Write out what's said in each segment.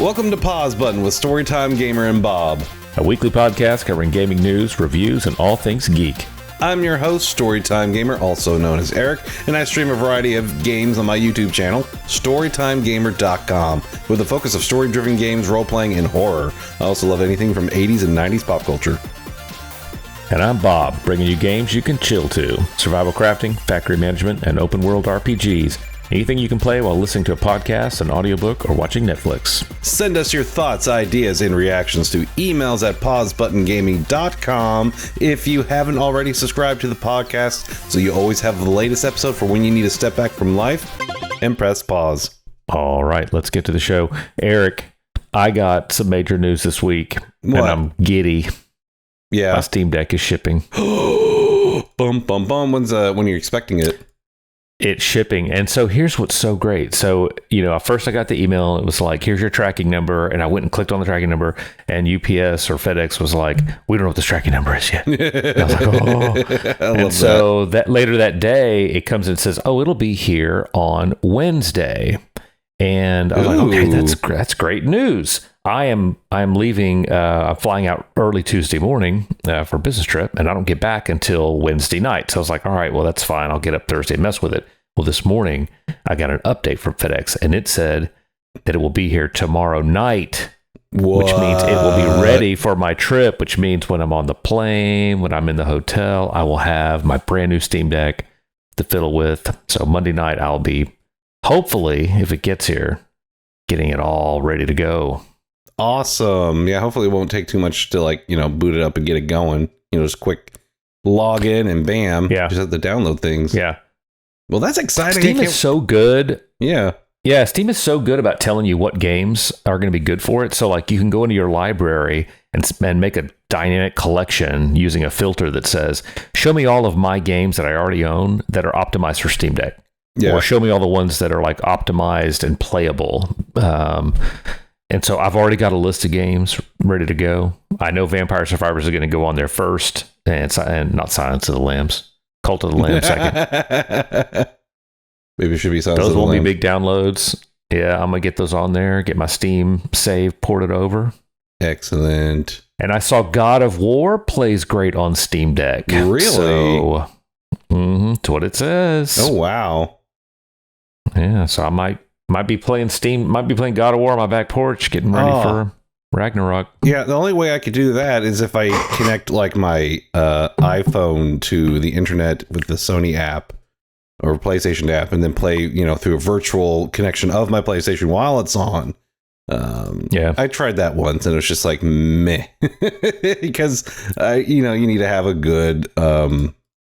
Welcome to Pause Button with Storytime Gamer and Bob, a weekly podcast covering gaming news, reviews, and all things geek. I'm your host, Storytime Gamer, also known as Eric, and I stream a variety of games on my YouTube channel, StorytimeGamer.com, with a focus of story-driven games, role-playing, and horror. I also love anything from 80s and 90s pop culture. And I'm Bob, bringing you games you can chill to. Survival crafting, factory management, and open-world RPGs. Anything you can play while listening to a podcast, an audiobook, or watching Netflix. Send us your thoughts, ideas, and reactions to emails at pausebuttongaming.com. If you haven't already subscribed to the podcast, so you always have the latest episode for when you need to step back from life, and press pause. All right, let's get to the show. Eric, I got some major news this week, and I'm giddy. Yeah. My Steam Deck is shipping. Bum, bum, bum. When you're expecting it? It's shipping. And so here's what's so great. So, first I got the email. It was like, here's your tracking number. And I went and clicked on the tracking number. And UPS or FedEx was like, we don't know what this tracking number is yet. And I was like, oh. And so that later that day, it comes and says, oh, it'll be here on Wednesday. And I was like, okay, that's great news. I'm leaving. I'm flying out early Tuesday morning for a business trip, and I don't get back until Wednesday night. So I was like, all right, well, that's fine. I'll get up Thursday and mess with it. Well, this morning I got an update from FedEx, and it said that it will be here tomorrow night, which means it will be ready for my trip. Which means when I'm on the plane, when I'm in the hotel, I will have my brand new Steam Deck to fiddle with. So Monday night I'll be, hopefully, if it gets here, getting it all ready to go. Awesome. Yeah, hopefully it won't take too much to boot it up and get it going. Just quick log in and bam. Yeah. Just have to download things. Yeah. Well, that's exciting. Steam is so good. Yeah. Yeah, Steam is so good about telling you what games are going to be good for it. So you can go into your library and make a dynamic collection using a filter that says, show me all of my games that I already own that are optimized for Steam Deck. Yeah. Or show me all the ones that are optimized and playable. And so I've already got a list of games ready to go. I know Vampire Survivors are going to go on there first, and not Silence of the Lambs. Cult of the Lamb second. Maybe it should be Silence of the Lambs. Those won't be big downloads. Yeah, I'm going to get those on there, get my Steam save ported over. Excellent. And I saw God of War plays great on Steam Deck. Really? So, that's what it says. Oh, wow. Yeah, so I might be playing God of War on my back porch, getting ready for Ragnarok. Yeah, the only way I could do that is if I connect my iPhone to the internet with the Sony app or PlayStation app, and then play through a virtual connection of my PlayStation while it's on. Yeah, I tried that once and it was just meh, because you need to have a good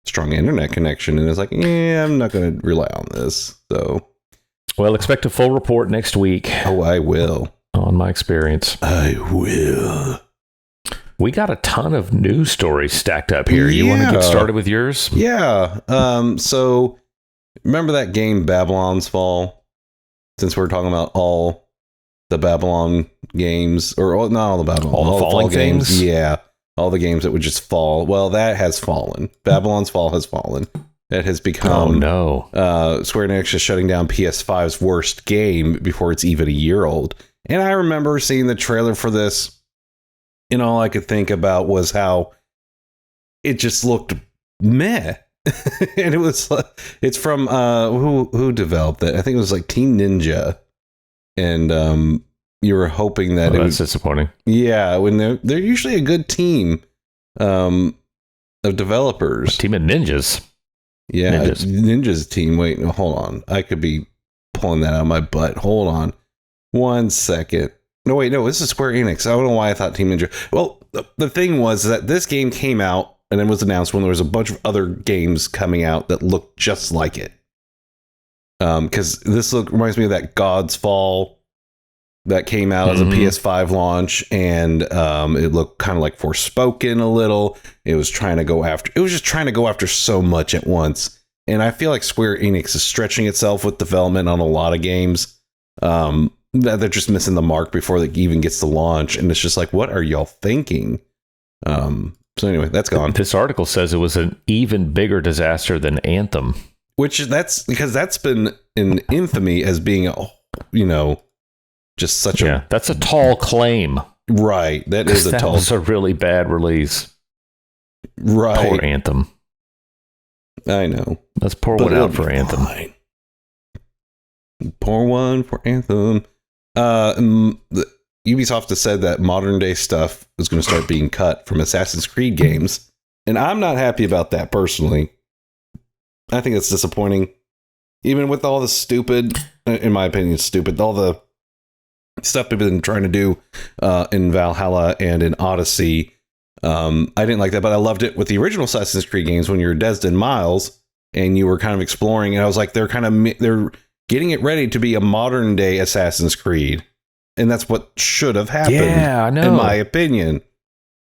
strong internet connection, and it's I'm not going to rely on this. So. Well, expect a full report next week. Oh, I will. On my experience. I will. We got a ton of news stories stacked up here. You want to get started with yours? Yeah. So, remember that game Babylon's Fall? Since we're talking about all the Babylon games, or not all the Babylon, all the falling games. Things? Yeah. All the games that would just fall. Well, that has fallen. Babylon's Fall has fallen. It has become Square Enix is shutting down PS5's worst game before it's even a year old. And I remember seeing the trailer for this, and all I could think about was how it just looked meh. And it's from who developed it? I think it was Team Ninja, and you were hoping that that's disappointing. Yeah, when they're usually a good team of developers. A team of ninjas. Yeah, Ninja's team. Wait, no, hold on. I could be pulling that out of my butt. Hold on. 1 second. No, wait, no, this is Square Enix. I don't know why I thought Team Ninja. Well, the thing was that this game came out and then was announced when there was a bunch of other games coming out that looked just like it. Because this reminds me of that God's Fall that came out as a PS5 launch, and it looked kind of like Forspoken a little. It was just trying to go after so much at once. And I feel like Square Enix is stretching itself with development on a lot of games. That they're just missing the mark before it even gets to launch. And it's just what are y'all thinking? So anyway, that's gone. This article says it was an even bigger disaster than Anthem. That's because that's been in infamy as being just such that's a tall claim. Right. That is a tall. That was a really bad release. Right. Poor Anthem. I know. Let's pour one out for Anthem. Fine. Pour one for Anthem. Ubisoft has said that modern day stuff is going to start being cut from Assassin's Creed games. And I'm not happy about that personally. I think it's disappointing. Even with all the stupid, in my opinion, stupid, all the stuff they've been trying to do in Valhalla and in Odyssey. I didn't like that, but I loved it with the original Assassin's Creed games when you were Desmond Miles and you were kind of exploring. And I was like, they're getting it ready to be a modern day Assassin's Creed. And that's what should have happened. Yeah, I know. In my opinion.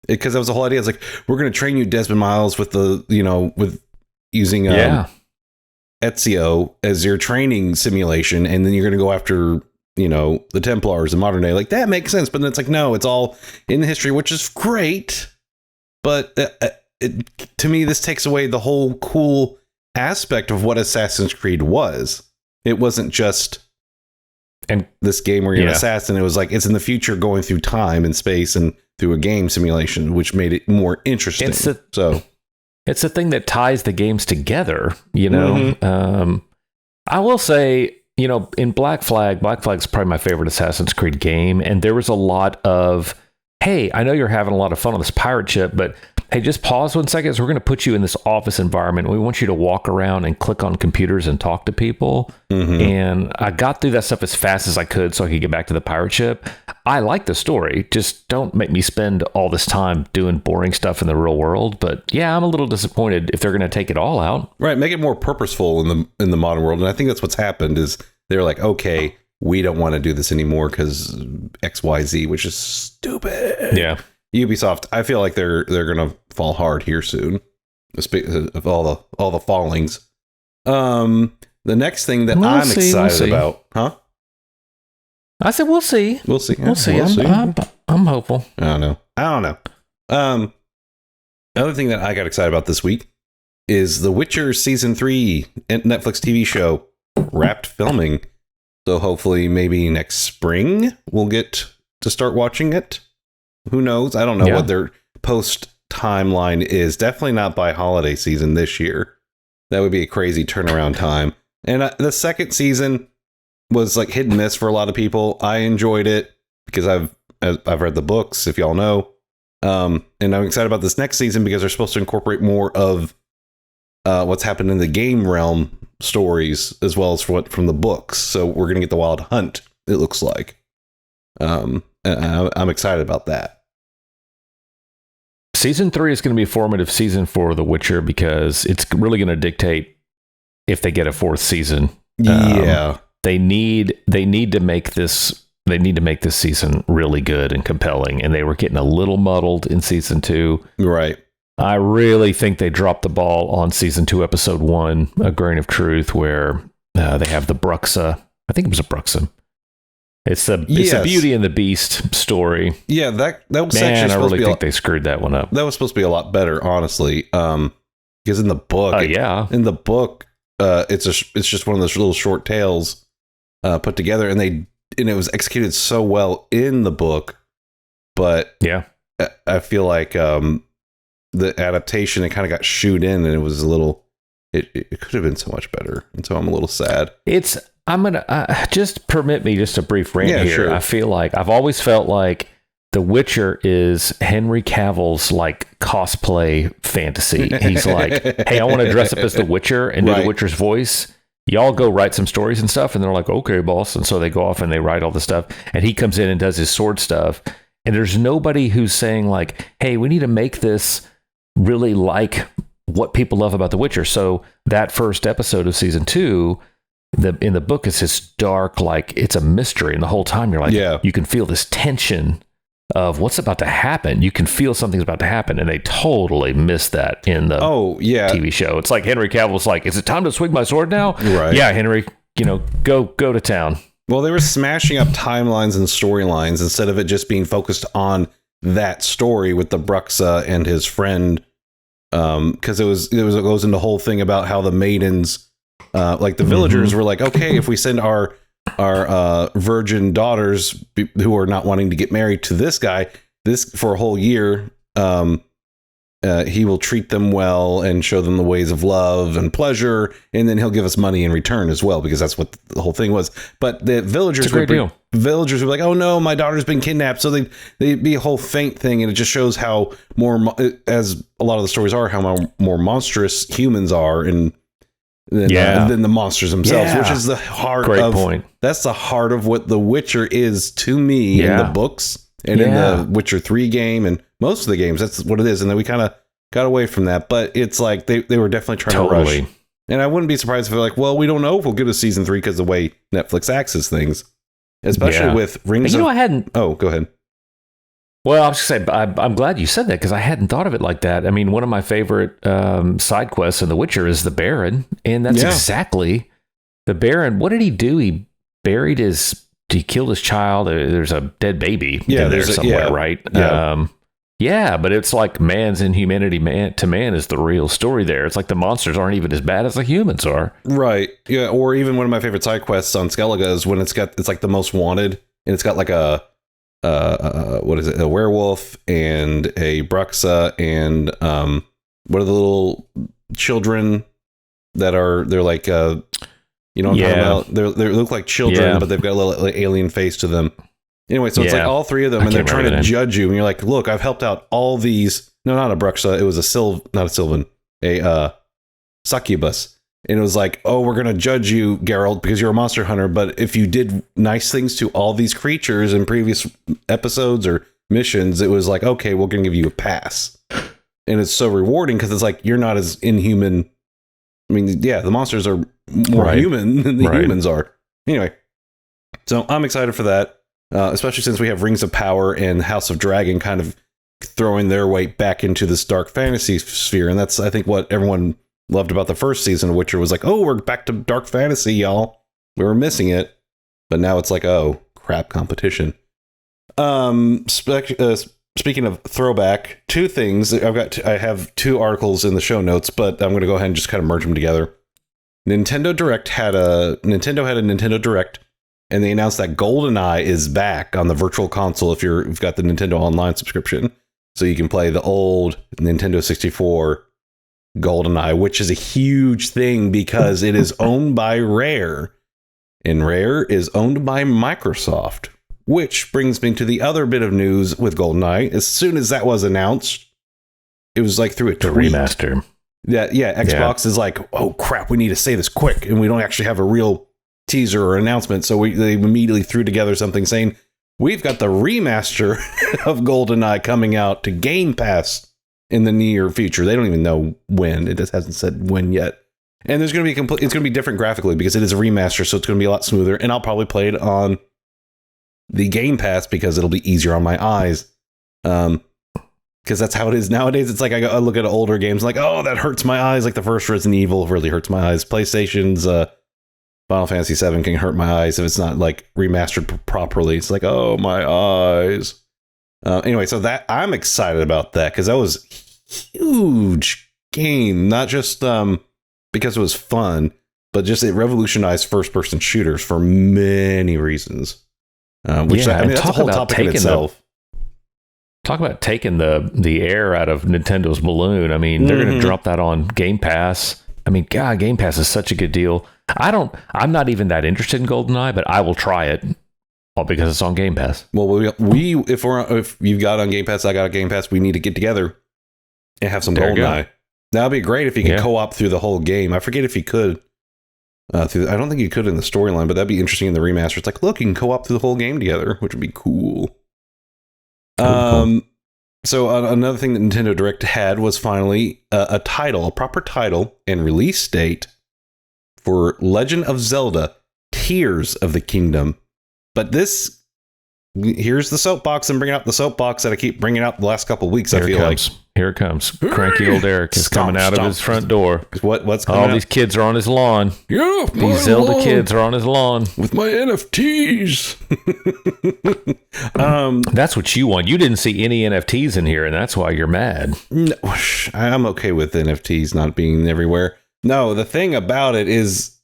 Because that was the whole idea. It's like, we're going to train you Desmond Miles with with using Ezio as your training simulation. And then you're going to go after, the Templars in modern day. Like, that makes sense. But then it's like, no, it's all in history, which is great. But to me, this takes away the whole cool aspect of what Assassin's Creed was. It wasn't just this game where you're an assassin. It was like, it's in the future going through time and space and through a game simulation, which made it more interesting. It's the thing that ties the games together, Mm-hmm. I will say, in Black Flag's probably my favorite Assassin's Creed game. And there was a lot of, hey, I know you're having a lot of fun on this pirate ship, but hey, just pause 1 second. So we're going to put you in this office environment. We want you to walk around and click on computers and talk to people. Mm-hmm. And I got through that stuff as fast as I could so I could get back to the pirate ship. I like the story. Just don't make me spend all this time doing boring stuff in the real world. But yeah, I'm a little disappointed if they're going to take it all out. Right. Make it more purposeful in the modern world. And I think that's what's happened is they're like, okay, we don't want to do this anymore because XYZ, which is stupid. Yeah. Ubisoft, I feel like they're going to fall hard here soon. Of all the fallings. The next thing that I'm excited about, huh? I said we'll see. We'll see. We'll see. I'm hopeful. I don't know. Another thing that I got excited about this week is The Witcher Season 3 Netflix TV show wrapped filming. So hopefully maybe next spring we'll get to start watching it. Who knows? I don't know what their post timeline is. Definitely not by holiday season this year. That would be a crazy turnaround time. And the second season was like hit and miss for a lot of people. I enjoyed it because I've read the books, if y'all know. And I'm excited about this next season because they're supposed to incorporate more of what's happened in the game realm stories as well as from the books. So we're going to get the Wild Hunt, it looks like. I'm excited about that. Season 3 is going to be a formative season for The Witcher because it's really going to dictate if they get a fourth season. They need to make this. They need to make this season really good and compelling, and they were getting a little muddled in season 2. Right. I really think they dropped the ball on season 2, episode 1, A Grain of Truth, where they have the Bruxa. I think it was a Bruxa. It's a Beauty and the Beast story. Yeah, that was I really think they screwed that one up. That was supposed to be a lot better, honestly. Because in the book, it's just one of those little short tales put together, and it was executed so well in the book. But yeah, I feel like the adaptation, it kind of got shooed in, and it was a little. It could have been so much better, and so I'm a little sad. I'm gonna just permit me just a brief rant here. Sure. I feel like I've always felt like The Witcher is Henry Cavill's like cosplay fantasy. He's like, hey, I want to dress up as The Witcher and do The Witcher's voice. Y'all go write some stories and stuff. And they're like, okay, boss. And so they go off and they write all the stuff. And he comes in and does his sword stuff. And there's nobody who's saying like, hey, we need to make this really like what people love about The Witcher. So that first episode of season 2, in the book is this dark, like it's a mystery. And the whole time you're like, you can feel this tension of what's about to happen. You can feel something's about to happen. And they totally missed that in the TV show. It's like Henry Cavill's like, is it time to swing my sword now? Right. Yeah, Henry, go to town. Well, they were smashing up timelines and storylines instead of it just being focused on that story with the Bruxa and his friend. Because it goes into the whole thing about how the maidens, like the villagers were like, okay, if we send our virgin daughters who are not wanting to get married to this guy, this for a whole year, he will treat them well and show them the ways of love and pleasure, and then he'll give us money in return as well, because that's what the whole thing was. But the villagers would be like, "Oh no, my daughter's been kidnapped." So they'd be a whole faint thing, and it just shows how as a lot of the stories are, how more monstrous humans are, and than the monsters themselves, which is the heart point. That's the heart of what The Witcher is to me in the books and in the Witcher 3 game and most of the games. That's what it is. And then we kind of got away from that, but it's like they were definitely trying to rush. And I wouldn't be surprised if they're like, well, we don't know if we'll get a season 3 because of the way Netflix axes things, especially with Rings of... I hadn't... Oh, go ahead. Well, I was just saying, I'm glad you said that, because I hadn't thought of it like that. I mean, one of my favorite side quests in The Witcher is the Baron, and that's exactly the Baron. What did he do? He killed his child. There's a dead baby in there somewhere, right? Yeah. But it's like man's inhumanity to man is the real story there. It's like the monsters aren't even as bad as the humans are. Right. Yeah. Or even one of my favorite side quests on Skellige is when it's like the most wanted, and it's got like a what is it? A werewolf and a Bruxa and what are the little children that they're like you know what I'm talking about? They look like children, but they've got a little alien face to them. Anyway, so it's like all three of them, and they're trying to judge you, and you're like, look, I've helped out all these. No, not a Bruxa. It was not a Sylvan, a succubus. And it was like, oh, we're going to judge you, Geralt, because you're a monster hunter. But if you did nice things to all these creatures in previous episodes or missions, it was like, okay, we're going to give you a pass. And it's so rewarding because it's like, you're not as inhuman. I mean, yeah, the monsters are more human than the humans are. Anyway, so I'm excited for that, especially since we have Rings of Power and House of Dragon kind of throwing their weight back into this dark fantasy sphere. And that's, I think, what everyone loved about the first season of Witcher was like, oh, we're back to dark fantasy, y'all. We were missing it. But now it's like, oh, crap, competition. Speaking of throwback, two things. I have two articles in the show notes, but I'm going to go ahead and just kind of merge them together. Nintendo had a Nintendo Direct, and they announced that GoldenEye is back on the Virtual Console if you've got the Nintendo Online subscription. So you can play the old Nintendo 64 GoldenEye, which is a huge thing because it is owned by Rare, and Rare is owned by Microsoft, which brings me to the other bit of news with GoldenEye. As soon as that was announced, it was like through a tweet. Remaster. Xbox is like, oh crap, we need to say this quick, and we don't actually have a real teaser or announcement, so they immediately threw together something saying, we've got the remaster of GoldenEye coming out to Game Pass in the near future. They don't even know when. It just hasn't said when yet. And there's going to be it's going to be different graphically because it is a remaster, so it's going to be a lot smoother. And I'll probably play it on the Game Pass because it'll be easier on my eyes. Because that's how it is nowadays. It's like I look at older games like, oh, that hurts my eyes. Like the first Resident Evil really hurts my eyes. PlayStation's Final Fantasy 7 can hurt my eyes if it's not like remastered properly. It's like, oh, my eyes. Anyway, so that I'm excited about that because that was a huge game, not just because it was fun, but just it revolutionized first-person shooters for many reasons. Which that's a whole topic in itself. Talk about taking the air out of Nintendo's balloon. I mean, they're going to drop that on Game Pass. I mean, God, Game Pass is such a good deal. I'm not even that interested in GoldenEye, but I will try it. All because it's on Game Pass. Well, if you've got it on Game Pass, I got a Game Pass, we need to get together and have some GoldenEye. That'd be great if you could co-op through the whole game. I forget if you could. I don't think you could in the storyline, but that'd be interesting in the remaster. It's like, look, you can co-op through the whole game together, which would be cool. So another thing that Nintendo Direct had was finally a proper title and release date for Legend of Zelda: Tears of the Kingdom. But here's the soapbox. I'm bringing out the soapbox that I keep bringing out the last couple of weeks. Here it comes. Cranky old Eric is coming out of his front door. What's coming All these kids are on his lawn. Yeah, these Zelda kids are on his lawn. With my NFTs. That's what you want. You didn't see any NFTs in here, and that's why you're mad. No, I'm okay with NFTs not being everywhere. No, the thing about it is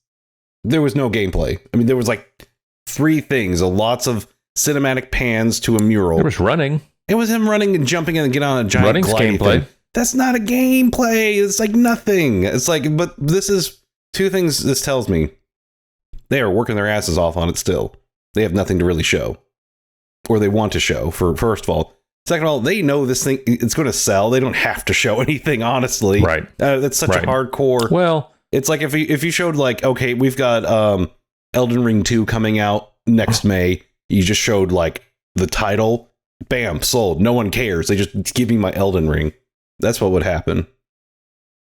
there was no gameplay. I mean, there was like three things. Lots of cinematic pans to a mural. There was running. It was him running and jumping and getting on a giant gliding gameplay. thing. That's not a gameplay. It's like nothing. It's like, but this is two things this tells me. They are working their asses off on it still. They have nothing to really show. Or they want to show, for first of all. Second of all, they know this thing, it's going to sell. They don't have to show anything, honestly. Right. That's such a hardcore. Well, it's like if you showed like, okay, we've got Elden Ring 2 coming out next May. You just showed like the title. Bam, sold. No one cares. They just give me my Elden Ring. That's what would happen.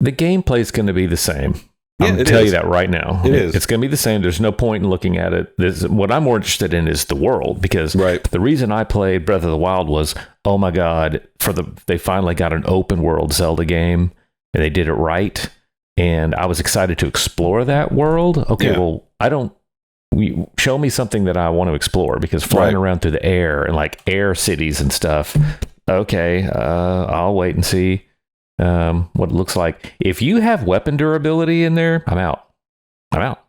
The gameplay is going to be the same. Yeah, I'm going to tell you that right now. It's going to be the same. There's no point in looking at it. What I'm more interested in is the world, because the reason I played Breath of the Wild was, oh my God, they finally got an open world Zelda game and they did it right. And I was excited to explore that world. Okay, well, show me something that I want to explore, because flying around through the air and like air cities and stuff. Okay, I'll wait and see what it looks like. If you have weapon durability in there, I'm out.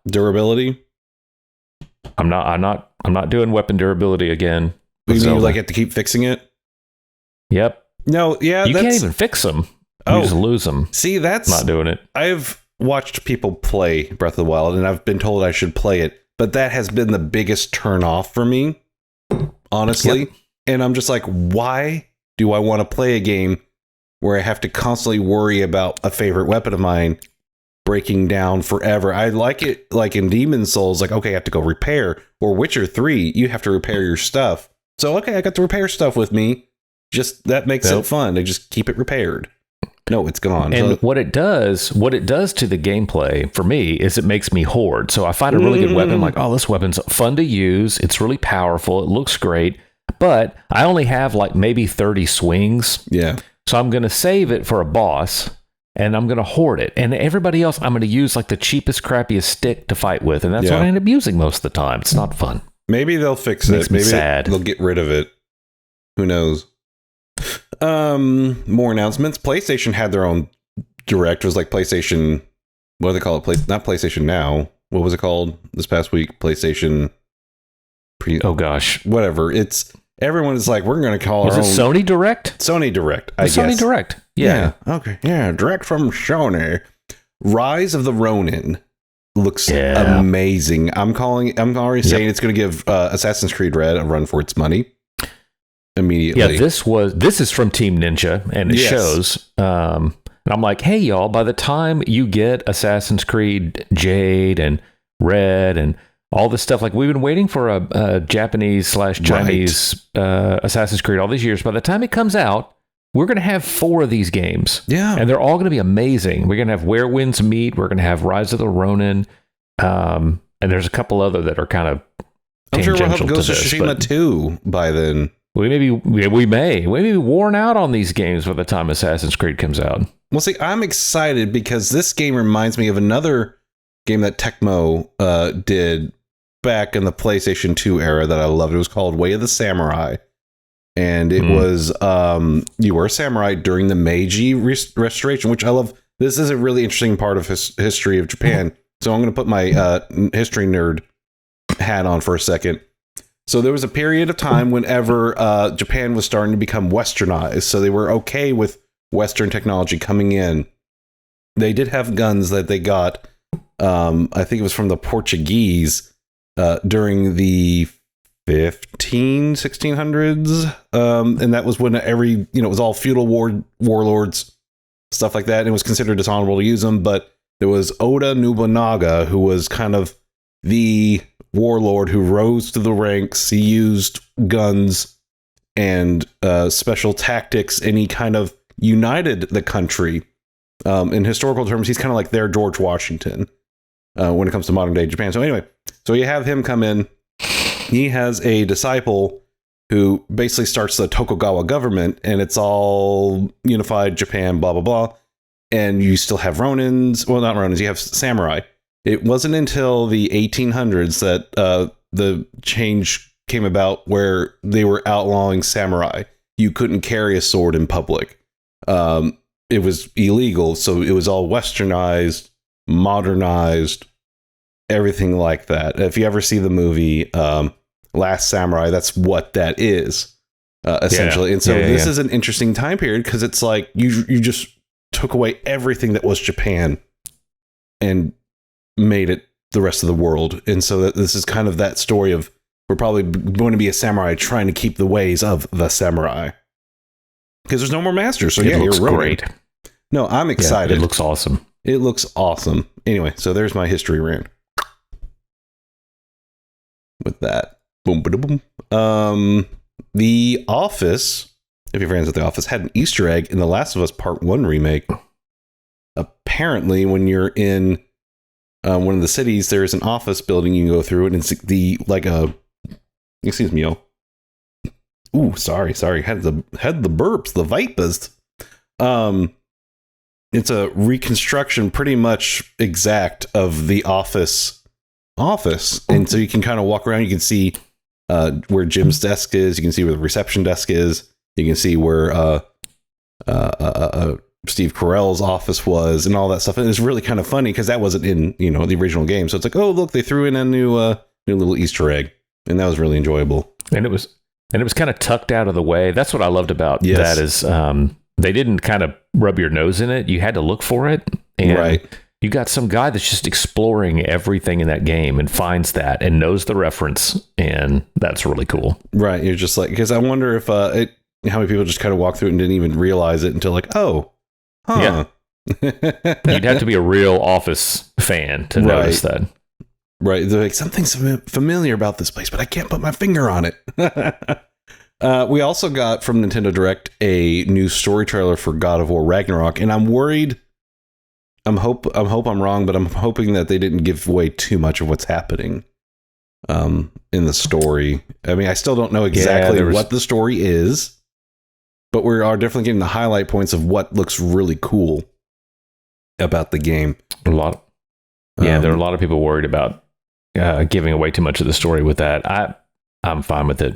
Durability? I'm not doing weapon durability again. You mean you like have to keep fixing it? Yep. No, yeah, you can't even fix them. You just lose them. See, that's not doing it. I've watched people play Breath of the Wild, and I've been told I should play it, but that has been the biggest turn off for me, honestly. Yep. And I'm just like, why do I want to play a game where I have to constantly worry about a favorite weapon of mine breaking down forever? I like it like in Demon's Souls, like, okay, I have to go repair. Or Witcher 3, you have to repair your stuff. So, okay, I got the repair stuff with me. Just that makes it fun. I just keep it repaired. No, it's gone. And what it does to the gameplay for me is it makes me hoard. So I find a really good weapon, like, oh, this weapon's fun to use. It's really powerful. It looks great. But I only have like maybe 30 swings. Yeah. So I'm going to save it for a boss, and I'm going to hoard it. And everybody else, I'm going to use like the cheapest, crappiest stick to fight with. And that's what I end up using most of the time. It's not fun. Maybe they'll fix it. Maybe they'll get rid of it. Who knows? More announcements. PlayStation had their own direct. It was like PlayStation, what do they call it? Not PlayStation Now. What was it called this past week? PlayStation oh gosh. Whatever. It's everyone is like, we're going to call was our it own Sony Direct? Sony Direct, I guess. Sony Direct. Yeah. Okay. Yeah. Direct from Sony. Rise of the Ronin looks amazing. I'm already saying it's going to give Assassin's Creed Red a run for its money. Immediately. Yeah, this is from Team Ninja, and it shows. And I'm like, hey, y'all, by the time you get Assassin's Creed Jade and Red and all this stuff, like we've been waiting for a Japanese/Chinese Assassin's Creed all these years. By the time it comes out, we're going to have 4 of these games. Yeah. And they're all going to be amazing. We're going to have Where Winds Meet. We're going to have Rise of the Ronin. And there's a couple other that are kind of I'm sure we'll have Ghost of Tsushima 2 by then. We may be worn out on these games by the time Assassin's Creed comes out. Well, see, I'm excited because this game reminds me of another game that Tecmo did back in the PlayStation 2 era that I loved. It was called Way of the Samurai. And it was, you were a samurai during the Meiji Restoration, which I love. This is a really interesting part of history of Japan. So I'm going to put my history nerd hat on for a second. So there was a period of time whenever Japan was starting to become westernized. So they were okay with Western technology coming in. They did have guns that they got, I think it was from the Portuguese during the 1600s. And that was when it was all feudal warlords, stuff like that. And it was considered dishonorable to use them. But there was Oda Nobunaga, who was kind of the warlord who rose to the ranks. He used guns and special tactics, and he kind of united the country. In historical terms, he's kind of like their George Washington when it comes to modern day Japan. So anyway, so you have him come in. He has a disciple who basically starts the Tokugawa government, and it's all unified Japan, blah, blah, blah. And you still have Ronins. Well, not Ronins, you have samurai. It wasn't until the 1800s that the change came about where they were outlawing samurai. You couldn't carry a sword in public. It was illegal, so it was all westernized, modernized, everything like that. If you ever see the movie Last Samurai, that's what that is essentially. Yeah. And so this is an interesting time period because it's like you just took away everything that was Japan and made it the rest of the world. And so this is kind of that story of we're probably going to be a samurai trying to keep the ways of the samurai because there's no more masters. So it looks you're great. No, I'm excited. It looks awesome. It looks awesome. Anyway, so there's my history rant. With that, boom, boom, boom. The Office, if you're friends with The Office, had an Easter egg in the Last of Us Part 1 remake. Apparently, when you're in one of the cities, there's an office building you can go through, and it's excuse me, yo. Ooh, sorry, had the burps, the vipers. It's a reconstruction, pretty much exact, of the office, and so you can kind of walk around. You can see where Jim's desk is. You can see where the reception desk is. You can see where Steve Carell's office was, and all that stuff. And it's really kind of funny because that wasn't in the original game. So it's like, oh look, they threw in a new little Easter egg, and that was really enjoyable. And it was kind of tucked out of the way. That's what I loved about that is they didn't kind of rub your nose in it. You had to look for it, and you got some guy that's just exploring everything in that game and finds that and knows the reference, and that's really cool. Right? You're just like, because I wonder if how many people just kind of walked through it and didn't even realize it until like, oh, huh. Yeah. You'd have to be a real Office fan to notice that. Right. They're like, something's familiar about this place, but I can't put my finger on it. We also got from Nintendo Direct a new story trailer for God of War Ragnarok, and I'm worried. I'm wrong, but I'm hoping that they didn't give away too much of what's happening in the story. I mean, I still don't know exactly what the story is, but we are definitely getting the highlight points of what looks really cool about the game. There are a lot of people worried about giving away too much of the story with that. I'm fine with it.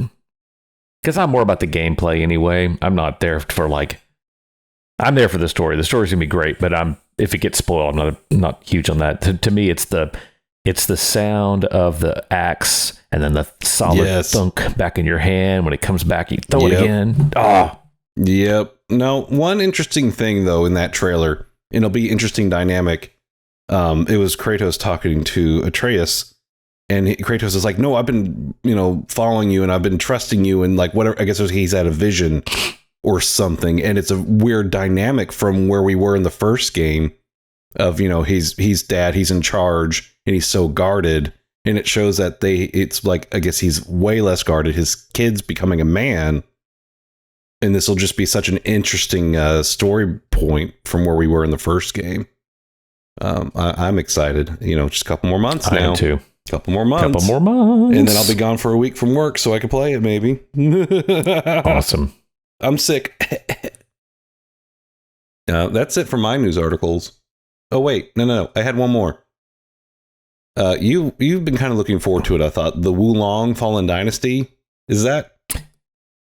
Because I'm more about the gameplay anyway. I'm not there for I'm there for the story. The story's gonna be great, but if it gets spoiled, I'm not huge on that. To me, it's the sound of the axe and then the solid thunk back in your hand. When it comes back, you throw it again. Oh. Yep. No, one interesting thing though in that trailer, and it'll be interesting dynamic. It was Kratos talking to Atreus. And Kratos is like, no, I've been, following you and I've been trusting you. And like, whatever, I guess he's had a vision or something. And it's a weird dynamic from where we were in the first game of, he's dad, he's in charge and he's so guarded. And it shows that it's like, I guess he's way less guarded. His kid's becoming a man. And this will just be such an interesting story point from where we were in the first game. I'm excited, just a couple more months now. I am too. Couple more months. And then I'll be gone for a week from work so I can play it, maybe. Awesome. I'm sick. That's it for my news articles. Oh, wait. No. I had one more. You've been kind of looking forward to it, I thought. The Wulong Fallen Dynasty. Is that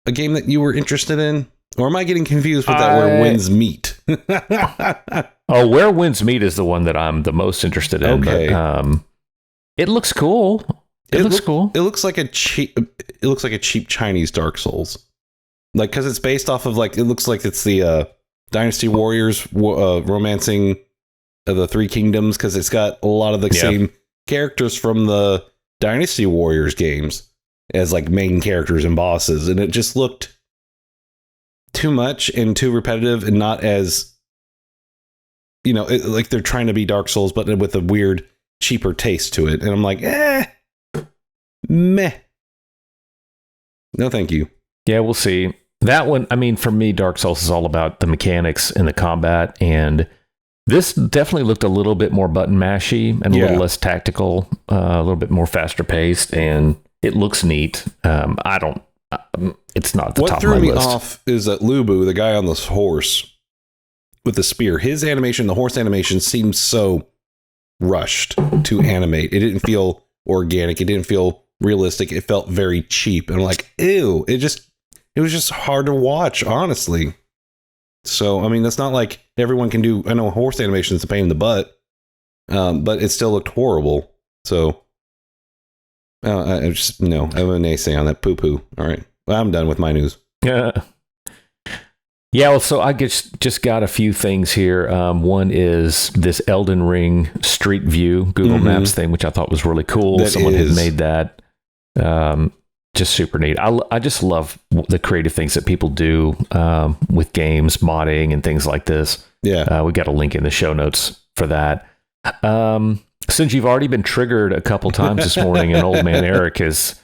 a game that you were interested in? Or am I getting confused with that Where Winds Meet? Where Winds Meet is the one that I'm the most interested in. Okay. But, it looks cool. It looks cool. It looks like a cheap Chinese Dark Souls. Like, because it's based off of it looks like it's the Dynasty Warriors romancing the Three Kingdoms, because it's got a lot of the same characters from the Dynasty Warriors games as like main characters and bosses. And it just looked too much and too repetitive and not as, like they're trying to be Dark Souls, but with a weird, cheaper taste to it. And I'm like, meh. No, thank you. Yeah, we'll see. That one, I mean, for me, Dark Souls is all about the mechanics and the combat. And this definitely looked a little bit more button mashy and a little less tactical, a little bit more faster paced. And it looks neat. It's not the top of my list. What threw me off is that Lubu, the guy on this horse with the spear, his animation, the horse animation seems so rushed to animate. It didn't feel organic. It didn't feel realistic. It felt very cheap. And I'm like, ew, it was just hard to watch, honestly. So, I mean, that's not like everyone can do. I know horse animation is a pain in the butt, but it still looked horrible. So I just no. I'm a naysay on that poo. All right, well, I'm done with my news. Yeah. Yeah, well, so I just got a few things here. One is this Elden Ring Street View Google Maps thing, which I thought was really cool. Someone had made that. Just super neat. I just love the creative things that people do with games, modding, and things like this. Yeah. We got a link in the show notes for that. Since you've already been triggered a couple times this morning, and old man Eric has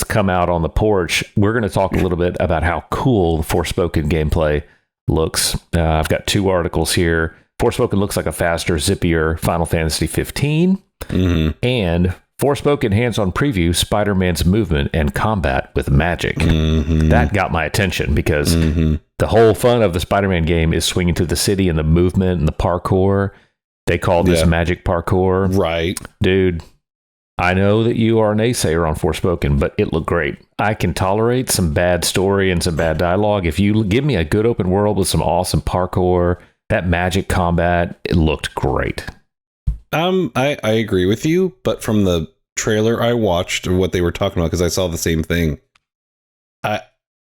come out on the porch, we're going to talk a little bit about how cool the Forspoken gameplay looks. I've got 2 articles here. Forspoken looks like a faster, zippier Final Fantasy 15. And Forspoken hands-on preview, Spider-Man's movement and combat with magic. That got my attention because the whole fun of the Spider-Man game is swinging through the city and the movement and the parkour. They call this magic parkour. Right. Dude, I know that you are a naysayer on Forspoken, but it looked great. I can tolerate some bad story and some bad dialogue. If you give me a good open world with some awesome parkour, that magic combat, it looked great. I agree with you, but from the trailer I watched, or what they were talking about, because I saw the same thing,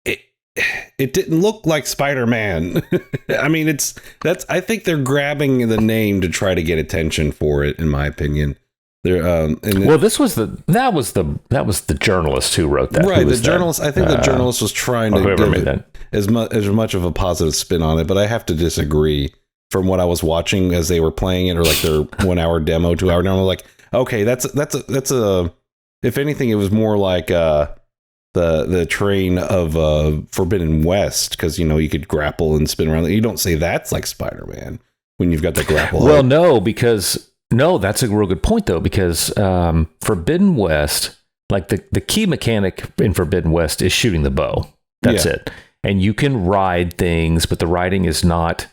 it didn't look like Spider-Man. I mean, I think they're grabbing the name to try to get attention for it, in my opinion. That was the journalist who wrote that. Right, the journalist. I think the journalist was trying to give it as much of a positive spin on it, but I have to disagree. From what I was watching as they were playing it, or like their 1 hour demo, 2 hour demo, like, okay, that's a. If anything, it was more like the train of Forbidden West, because you could grapple and spin around. You don't say that's like Spider-Man when you've got the grapple. Well, no, that's a real good point though, because Forbidden West, like the key mechanic in Forbidden West is shooting the bow. That's it, and you can ride things, but the riding is not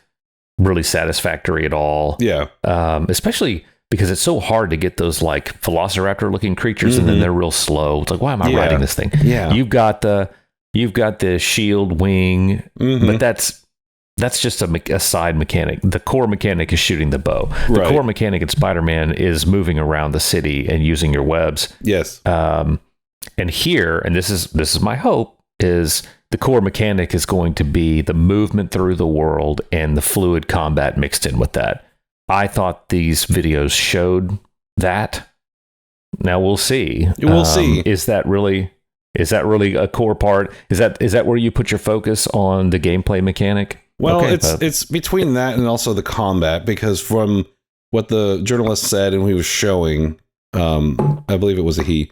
really satisfactory at all. Yeah. Especially because it's so hard to get those like velociraptor looking creatures, and then they're real slow. It's like, why am I riding this thing? Yeah. You've got the shield wing, but that's just a side mechanic. The core mechanic is shooting the bow. The core mechanic in Spider-Man is moving around the city and using your webs. Yes. And here, and this is my hope, is the core mechanic is going to be the movement through the world and the fluid combat mixed in with that. I thought these videos showed that. Now we'll see. We'll see. Is that really a core part? Is that where you put your focus on the gameplay mechanic? Well, it's between that and also the combat, because from what the journalist said and he was showing, I believe it was a he,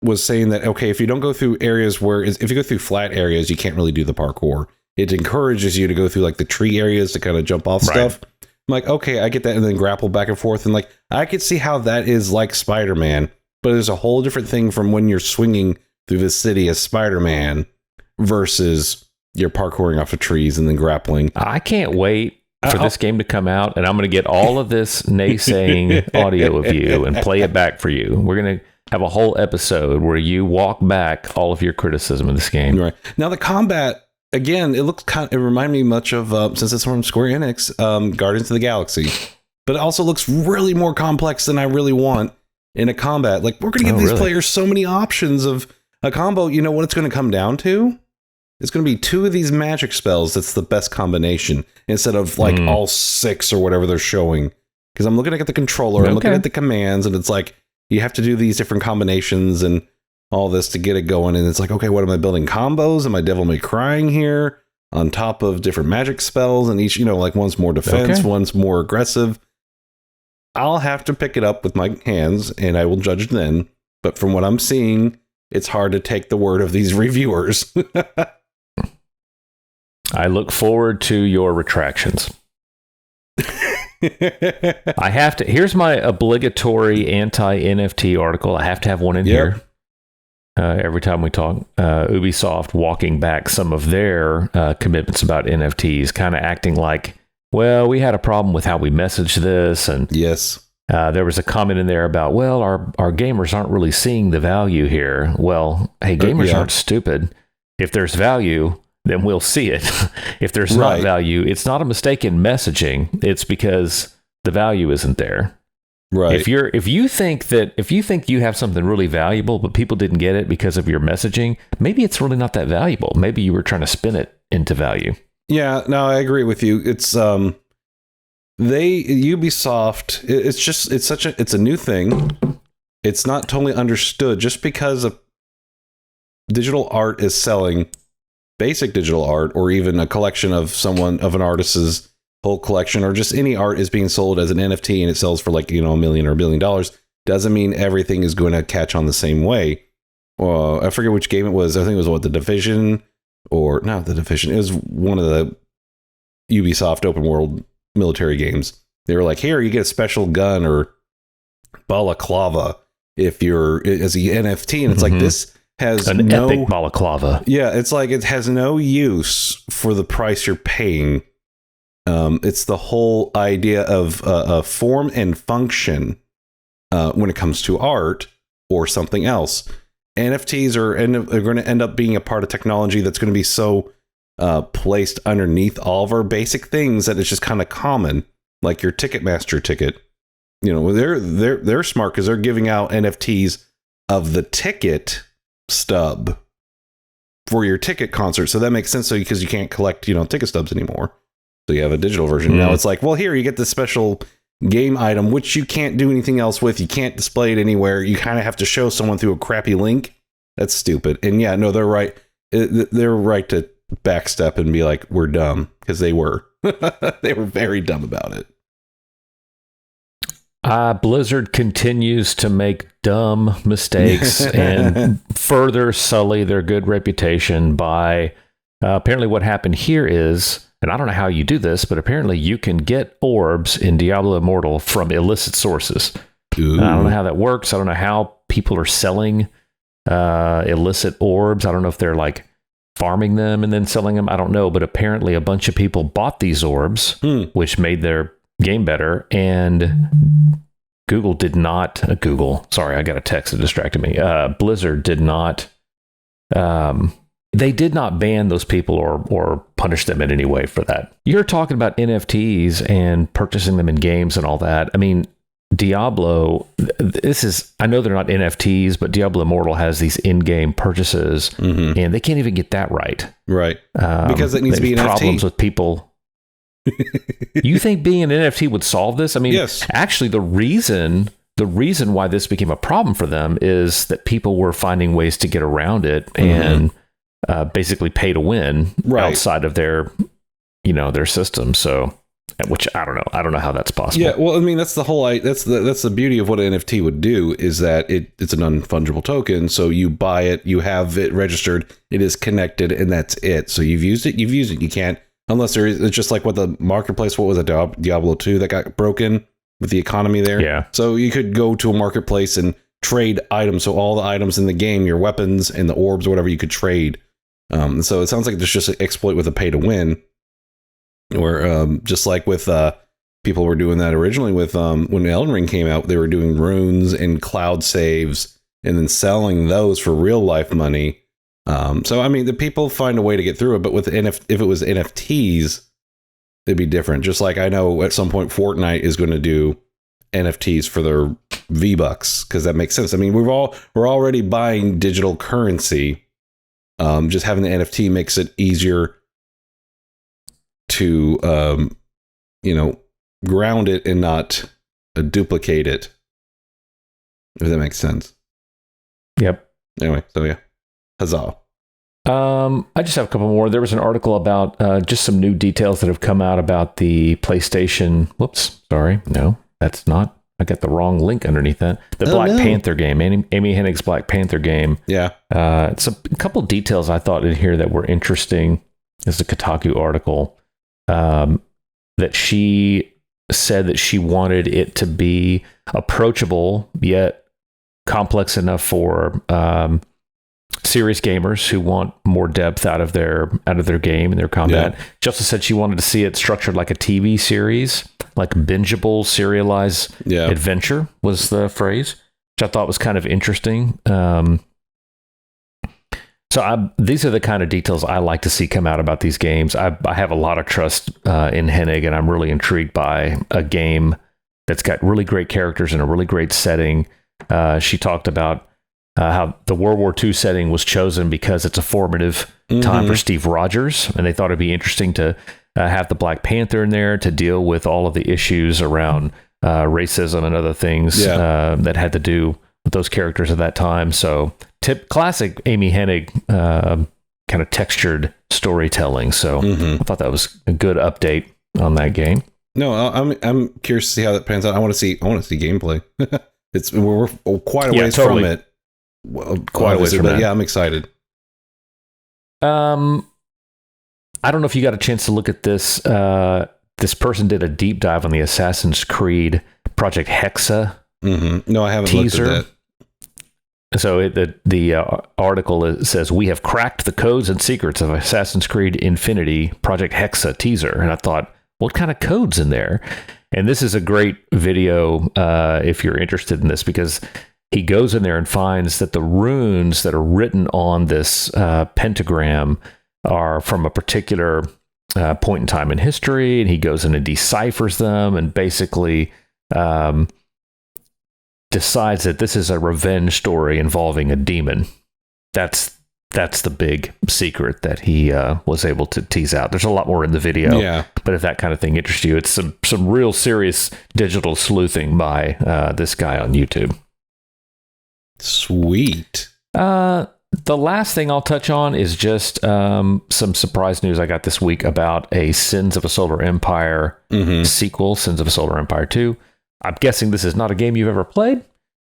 was saying that, okay, if you don't go through areas if you go through flat areas, you can't really do the parkour. It encourages you to go through like the tree areas to kind of jump off stuff. I'm like, okay, I get that, and then grapple back and forth. And like, I could see how that is like Spider-Man, but there's a whole different thing from when you're swinging through the city as Spider-Man versus you're parkouring off of trees and then grappling. I can't wait for this game to come out, and I'm going to get all of this naysaying audio of you and play it back for you. We're going to have a whole episode where you walk back all of your criticism of this game. Right. Now, the combat, again, it reminded me much of, since it's from Square Enix, Guardians of the Galaxy. But it also looks really more complex than I really want in a combat. Like, we're going to give these players so many options of a combo. You know what it's going to come down to? It's going to be 2 of these magic spells that's the best combination, instead of like all 6 or whatever they're showing. Because I'm looking at the controller, I'm looking at the commands, and it's like, you have to do these different combinations and all this to get it going. And it's like, okay, what am I building combos? Am I Devil May Crying here on top of different magic spells? And each, like one's more defense, one's more aggressive. I'll have to pick it up with my hands and I will judge then. But from what I'm seeing, it's hard to take the word of these reviewers. I look forward to your retractions. I have to. Here's my obligatory anti-NFT article. I have to have one in here every time we talk. Ubisoft walking back some of their commitments about NFTs, kind of acting like, well, we had a problem with how we messaged this, and there was a comment in there about, well, our gamers aren't really seeing the value here. Well, hey, gamers aren't stupid. If there's value, then we'll see it. If there's not value, it's not a mistake in messaging. It's because the value isn't there. Right. If you think you have something really valuable, but people didn't get it because of your messaging, maybe it's really not that valuable. Maybe you were trying to spin it into value. Yeah, no, I agree with you. It's Ubisoft, it's a new thing. It's not totally understood. Just because of digital art is selling, basic digital art, or even a collection of an artist's whole collection, or just any art is being sold as an NFT and it sells for like, $1 million or $1 billion, doesn't mean everything is going to catch on the same way. I forget which game it was. I think it was The Division, or not The Division. It was one of the Ubisoft open world military games. They were like, here, you get a special gun or balaclava if you're as the NFT. And it's like, this has an epic balaclava. Yeah, it's like it has no use for the price you're paying. It's the whole idea of form and function when it comes to art or something else. NFTs are going to end up being a part of technology that's going to be so placed underneath all of our basic things that it's just kind of common, like your Ticketmaster ticket. They're smart because they're giving out NFTs of the ticket stub for your ticket concert. So that makes sense. So because you can't collect, ticket stubs anymore. So you have a digital version. Now it's like, well, here you get this special game item, which you can't do anything else with. You can't display it anywhere. You kind of have to show someone through a crappy link. That's stupid. And yeah, no, they're right. They're right to backstep and be like, we're dumb, because they were. They were very dumb about it. Blizzard continues to make dumb mistakes and further sully their good reputation by apparently what happened here is, and I don't know how you do this, but apparently you can get orbs in Diablo Immortal from illicit sources. I don't know how that works. I don't know how people are selling illicit orbs. I don't know if they're like farming them and then selling them. I don't know, but apparently a bunch of people bought these orbs, which made their game better, and Google did not. Sorry, I got a text that distracted me. Blizzard did not. They did not ban those people or punish them in any way for that. You're talking about NFTs and purchasing them in games and all that. I mean, Diablo, I know they're not NFTs, but Diablo Immortal has these in-game purchases, and they can't even get that right. Right. Because it needs to be an NFT. Problems with people. You think being an NFT would solve this? I mean, yes. Actually, the reason why this became a problem for them is that people were finding ways to get around it and basically pay to win outside of their system. So, which I don't know. I don't know how that's possible. Yeah, well, I mean, that's the whole. That's the beauty of what an NFT would do, is that it's a non-fungible token. So you buy it, you have it registered, it is connected, and that's it. So you've used it. You can't, unless it's just like what the marketplace. What was it, Diablo 2 that got broken with the economy there? Yeah. So you could go to a marketplace and trade items. So all the items in the game, your weapons and the orbs, or whatever, you could trade. So it sounds like there's just an exploit with a pay to win. Or just like with people were doing that originally with when Elden Ring came out, they were doing runes and cloud saves and then selling those for real life money. So I mean, the people find a way to get through it, but with if it was NFTs, it'd be different. Just like I know at some point Fortnite is going to do NFTs for their V-Bucks, because that makes sense. I mean, we're already buying digital currency. Just having the NFT makes it easier to ground it and not duplicate it, if that makes sense. Yep. Anyway, so yeah, huzzah. I just have a couple more. There was an article about just some new details that have come out about the PlayStation. Whoops, sorry, no, that's not. I got the wrong link underneath that. The Black Panther game, Amy Hennig's Black Panther game. Yeah. It's a couple details I thought in here that were interesting. This is a Kotaku article. That she said that she wanted it to be approachable yet complex enough for serious gamers who want more depth out of their game and their combat. Yeah. She also said she wanted to see it structured like a TV series, like bingeable serialized adventure was the phrase, which I thought was kind of interesting. So these are the kind of details I like to see come out about these games. I have a lot of trust in Hennig, and I'm really intrigued by a game It's got really great characters and a really great setting. She talked about how the World War II setting was chosen because it's a formative time for Steve Rogers, and they thought it'd be interesting to have the Black Panther in there to deal with all of the issues around racism and other things that had to do with those characters at that time. So classic Amy Hennig kind of textured storytelling. So I thought that was a good update on that game. No, I'm curious to see how that pans out. I want to see gameplay. We're quite a ways from it. Well, quite a ways from it. Yeah, I'm excited. I don't know if you got a chance to look at this. This person did a deep dive on the Assassin's Creed Project Hexa. No, I haven't teaser. looked at that. So the article says, we have cracked the codes and secrets of Assassin's Creed Infinity Project Hexa teaser. And I thought, what kind of codes in there? And this is a great video if you're interested in this, because he goes in there and finds that the runes that are written on this pentagram are from a particular point in time in history. And he goes in and deciphers them and basically decides that this is a revenge story involving a demon. That's the big secret that he was able to tease out. There's a lot more in the video, but if that kind of thing interests you, it's some real serious digital sleuthing by this guy on YouTube. Sweet. The last thing I'll touch on is just some surprise news I got this week about a Sins of a Solar Empire sequel, Sins of a Solar Empire 2. I'm guessing this is not a game you've ever played.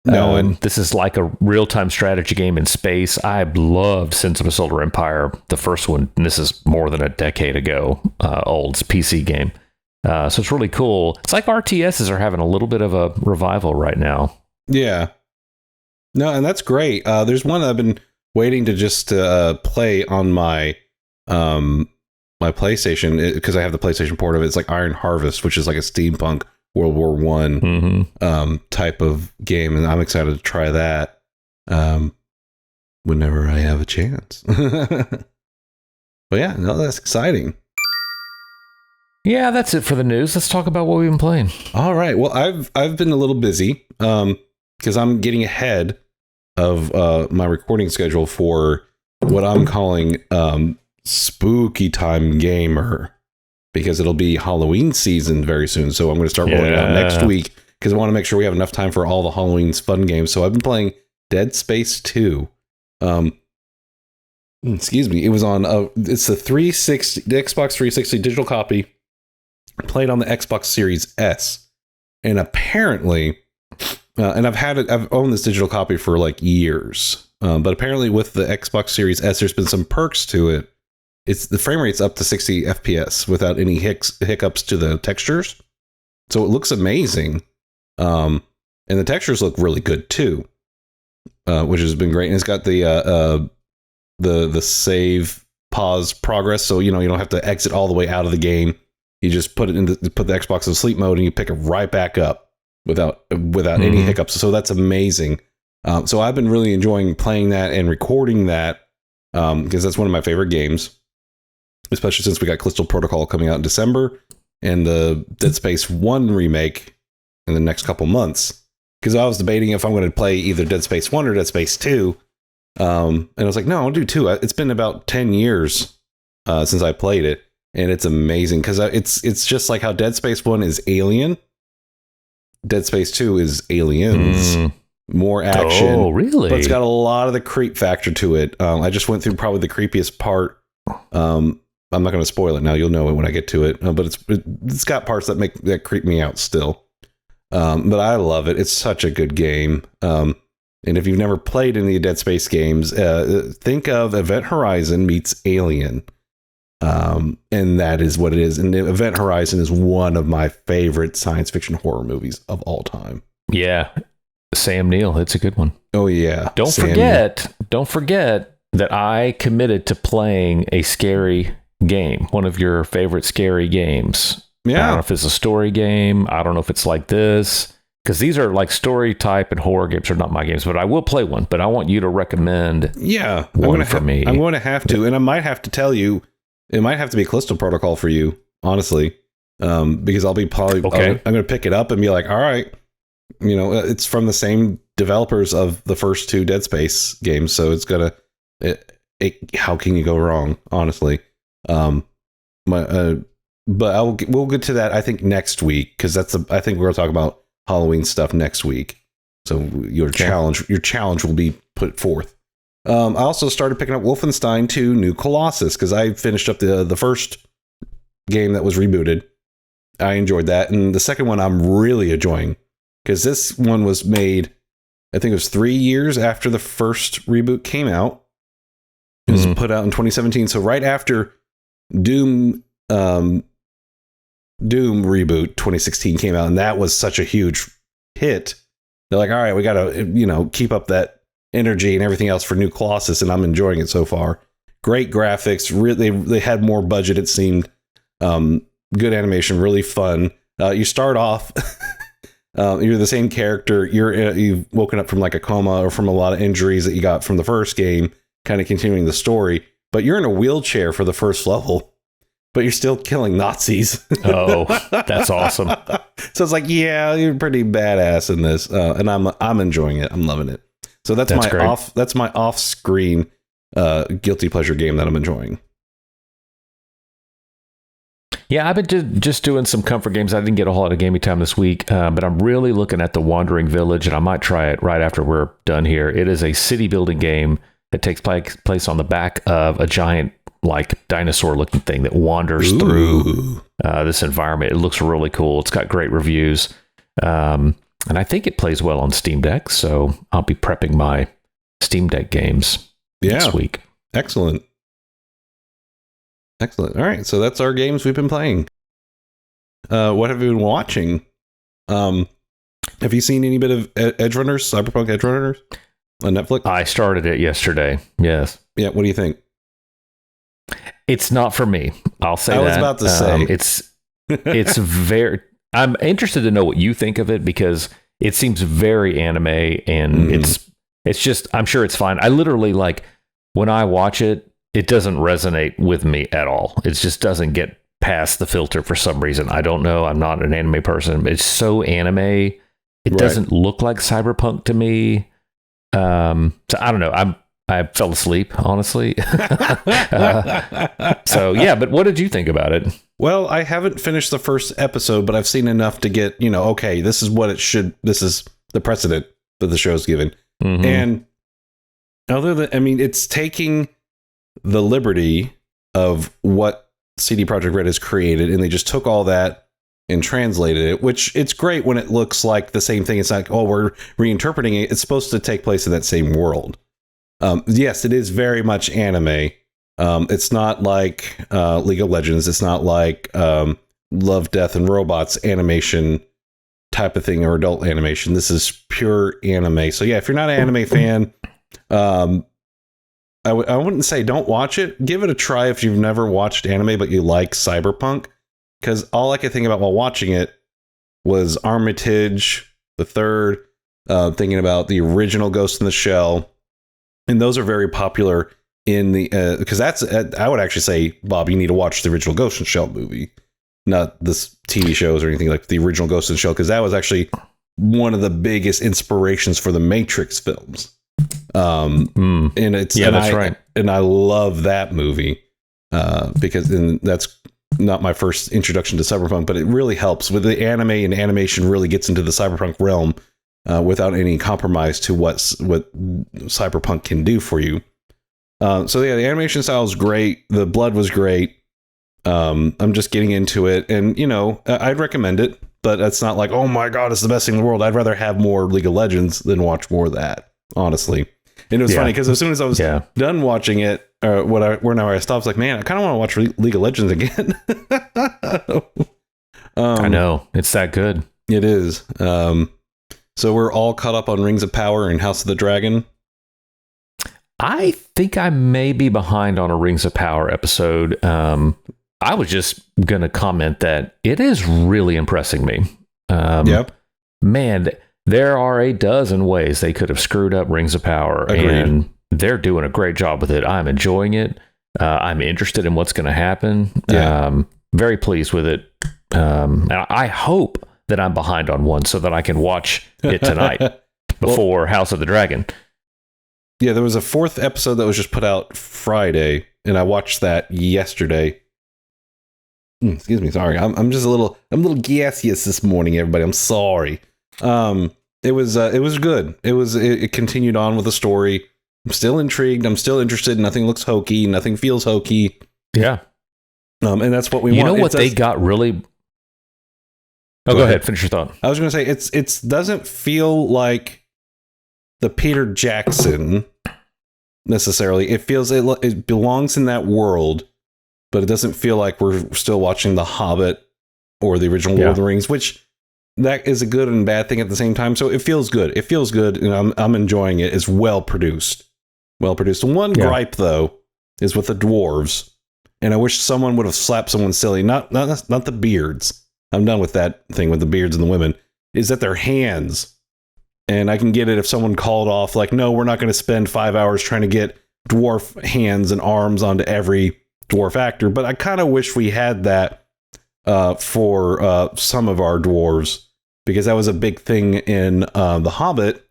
No, this is like a real-time strategy game in space. I loved Sins of a Solar Empire, the first one, and this is more than a decade ago, old PC game. So it's really cool. It's like RTSs are having a little bit of a revival right now. Yeah. No, and that's great. There's one I've been waiting to just play on my my PlayStation, because I have the PlayStation port of it. It's like Iron Harvest, which is like a steampunk World War One type of game, and I'm excited to try that whenever I have a chance. But yeah, no, that's exciting. Yeah, that's it for the news. Let's talk about what we've been playing. All right. Well, I've been a little busy because I'm getting ahead of my recording schedule for what I'm calling Spooky Time Gamer, because it'll be Halloween season very soon. So I'm going to start rolling out next week, because I want to make sure we have enough time for all the Halloween's fun games. So I've been playing Dead Space 2. Excuse me. It was on it's the Xbox 360 digital copy, played on the Xbox Series S. And apparently, and I've owned this digital copy for like years. But apparently with the Xbox Series S, there's been some perks to it. The frame rate's up to 60 FPS without any hiccups to the textures. So it looks amazing. And the textures look really good too, which has been great. And it's got the save, pause, progress. So, you don't have to exit all the way out of the game. You just put the Xbox in sleep mode and you pick it right back up without any hiccups. So that's amazing. So I've been really enjoying playing that and recording that, because that's one of my favorite games. Especially since we got Crystal Protocol coming out in December and the Dead Space 1 remake in the next couple months. Because I was debating if I'm going to play either Dead Space 1 or Dead Space 2. And I was like, no, I'll do 2. It's been about 10 years since I played it. And it's amazing because it's just like how Dead Space 1 is Alien. Dead Space 2 is Aliens. More action. Oh, really? But it's got a lot of the creep factor to it. I just went through probably the creepiest part. I'm not going to spoil it now. You'll know it when I get to it. But it's got parts that creep me out still. But I love it. It's such a good game. And if you've never played any Dead Space games, think of Event Horizon meets Alien. And that is what it is. And Event Horizon is one of my favorite science fiction horror movies of all time. Yeah. Sam Neill. It's a good one. Oh, yeah. Don't forget that I committed to playing a scary game, one of your favorite scary games. Yeah. I don't know if it's a story game. I don't know if it's like this, because these are like story type and horror games are not my games, but I will play one. But I want you to recommend one for me. I'm going to have to, and I might have to tell you, it might have to be Crystal Protocol for you, honestly. because I'll be probably I'm going to pick it up and be like, all right, it's from the same developers of the first 2 Dead Space games, so it's gonna. How can you go wrong? Honestly, but we'll get to that. I think next week, because I think we're gonna talk about Halloween stuff next week. So your challenge will be put forth. I also started picking up Wolfenstein 2 New Colossus because I finished up the first game that was rebooted. I enjoyed that, and the second one I'm really enjoying because this one was made, I think it was 3 years after the first reboot came out. It was put out in 2017, so right after Doom reboot 2016 came out, and that was such a huge hit. They're like, all right, we got to, keep up that energy and everything else for New Colossus, and I'm enjoying it so far. Great graphics. Really, they had more budget, it seemed. Good animation, really fun. You start off, you're the same character. You've woken up from like a coma or from a lot of injuries that you got from the first game, kind of continuing the story. But you're in a wheelchair for the first level, but you're still killing Nazis. Oh, that's awesome. So it's like, yeah, you're pretty badass in this, and I'm enjoying it. I'm loving it. So that's my off-screen guilty pleasure game that I'm enjoying. Yeah, I've been just doing some comfort games. I didn't get a whole lot of gaming time this week, but I'm really looking at The Wandering Village, and I might try it right after we're done here. It is a city building game that takes place on the back of a giant, like, dinosaur-looking thing that wanders through this environment. It looks really cool. It's got great reviews, and I think it plays well on Steam Deck, so I'll be prepping my Steam Deck games this week. Excellent. All right, so that's our games we've been playing. What have you been watching? Have you seen any bit of Edgerunners, Cyberpunk Edgerunners on Netflix? I started it yesterday. Yes. Yeah. What do you think? It's not for me. I'll say that. I was about to say it's very. I'm interested to know what you think of it because it seems very anime, and it's just. I'm sure it's fine. I literally when I watch it. It doesn't resonate with me at all. It just doesn't get past the filter for some reason. I don't know. I'm not an anime person. It's so anime. It doesn't look like Cyberpunk to me. So I don't know. I fell asleep, honestly. So yeah, but what did you think about it? Well, I haven't finished the first episode, but I've seen enough to get, okay, this is what it should, this is the precedent that the show's given. And it's taking the liberty of what CD Projekt Red has created, and they just took all that and translated it, which it's great when it looks like the same thing. It's like, oh, we're reinterpreting it. It's supposed to take place in that same world. Yes, it is very much anime. It's not like League of Legends. It's not like Love, Death, and Robots animation type of thing or adult animation. This is pure anime. So yeah, if you're not an anime fan, I wouldn't say don't watch it. Give it a try if you've never watched anime, but you like Cyberpunk. Because all I could think about while watching it was Armitage the Third, thinking about the original Ghost in the Shell. And those are very popular in the... because that's... I would actually say, Bob, you need to watch the original Ghost in the Shell movie. Not this TV shows or anything like the original Ghost in the Shell, because that was actually one of the biggest inspirations for the Matrix films. And it's right. And I love that movie because that's not my first introduction to Cyberpunk, but it really helps with the anime, and animation really gets into the Cyberpunk realm without any compromise to what Cyberpunk can do for you. So yeah, the animation style is great. The blood was great. I'm just getting into it, and I'd recommend it, but it's not like, oh my God, it's the best thing in the world. I'd rather have more League of Legends than watch more of that, honestly. And it was funny because as soon as I was done watching it, whenever I stopped, I was like, man, I kind of want to watch League of Legends again. I know. It's that good. It is. So we're all caught up on Rings of Power and House of the Dragon. I think I may be behind on a Rings of Power episode. I was just going to comment that it is really impressing me. Man, there are a dozen ways they could have screwed up Rings of Power. Agreed. And they're doing a great job with it. I'm enjoying it. I'm interested in what's going to happen. very pleased with it. And I hope that I'm behind on one so that I can watch it tonight before House of the Dragon. Yeah, there was a 4th episode that was just put out Friday, and I watched that yesterday. Excuse me, sorry. I'm just a little gaseous this morning, everybody. I'm sorry. It was good. It continued on with the story. I'm still intrigued. I'm still interested. Nothing looks hokey. Nothing feels hokey. Yeah. And that's what we want. You know what they got really... Oh, go ahead. Finish your thought. I was going to say, it doesn't feel like the Peter Jackson necessarily. It feels it belongs in that world, but it doesn't feel like we're still watching The Hobbit or the original Lord of the Rings, which that is a good and bad thing at the same time. So it feels good. It feels good, and I'm enjoying it. It's well produced. Well produced. One gripe, though, is with the dwarves, and I wish someone would have slapped someone silly. Not the beards. I'm done with that thing with the beards and the women. Is that their hands? And I can get it if someone called off like, no, we're not going to spend 5 hours trying to get dwarf hands and arms onto every dwarf actor. But I kind of wish we had that for some of our dwarves, because that was a big thing in The Hobbit,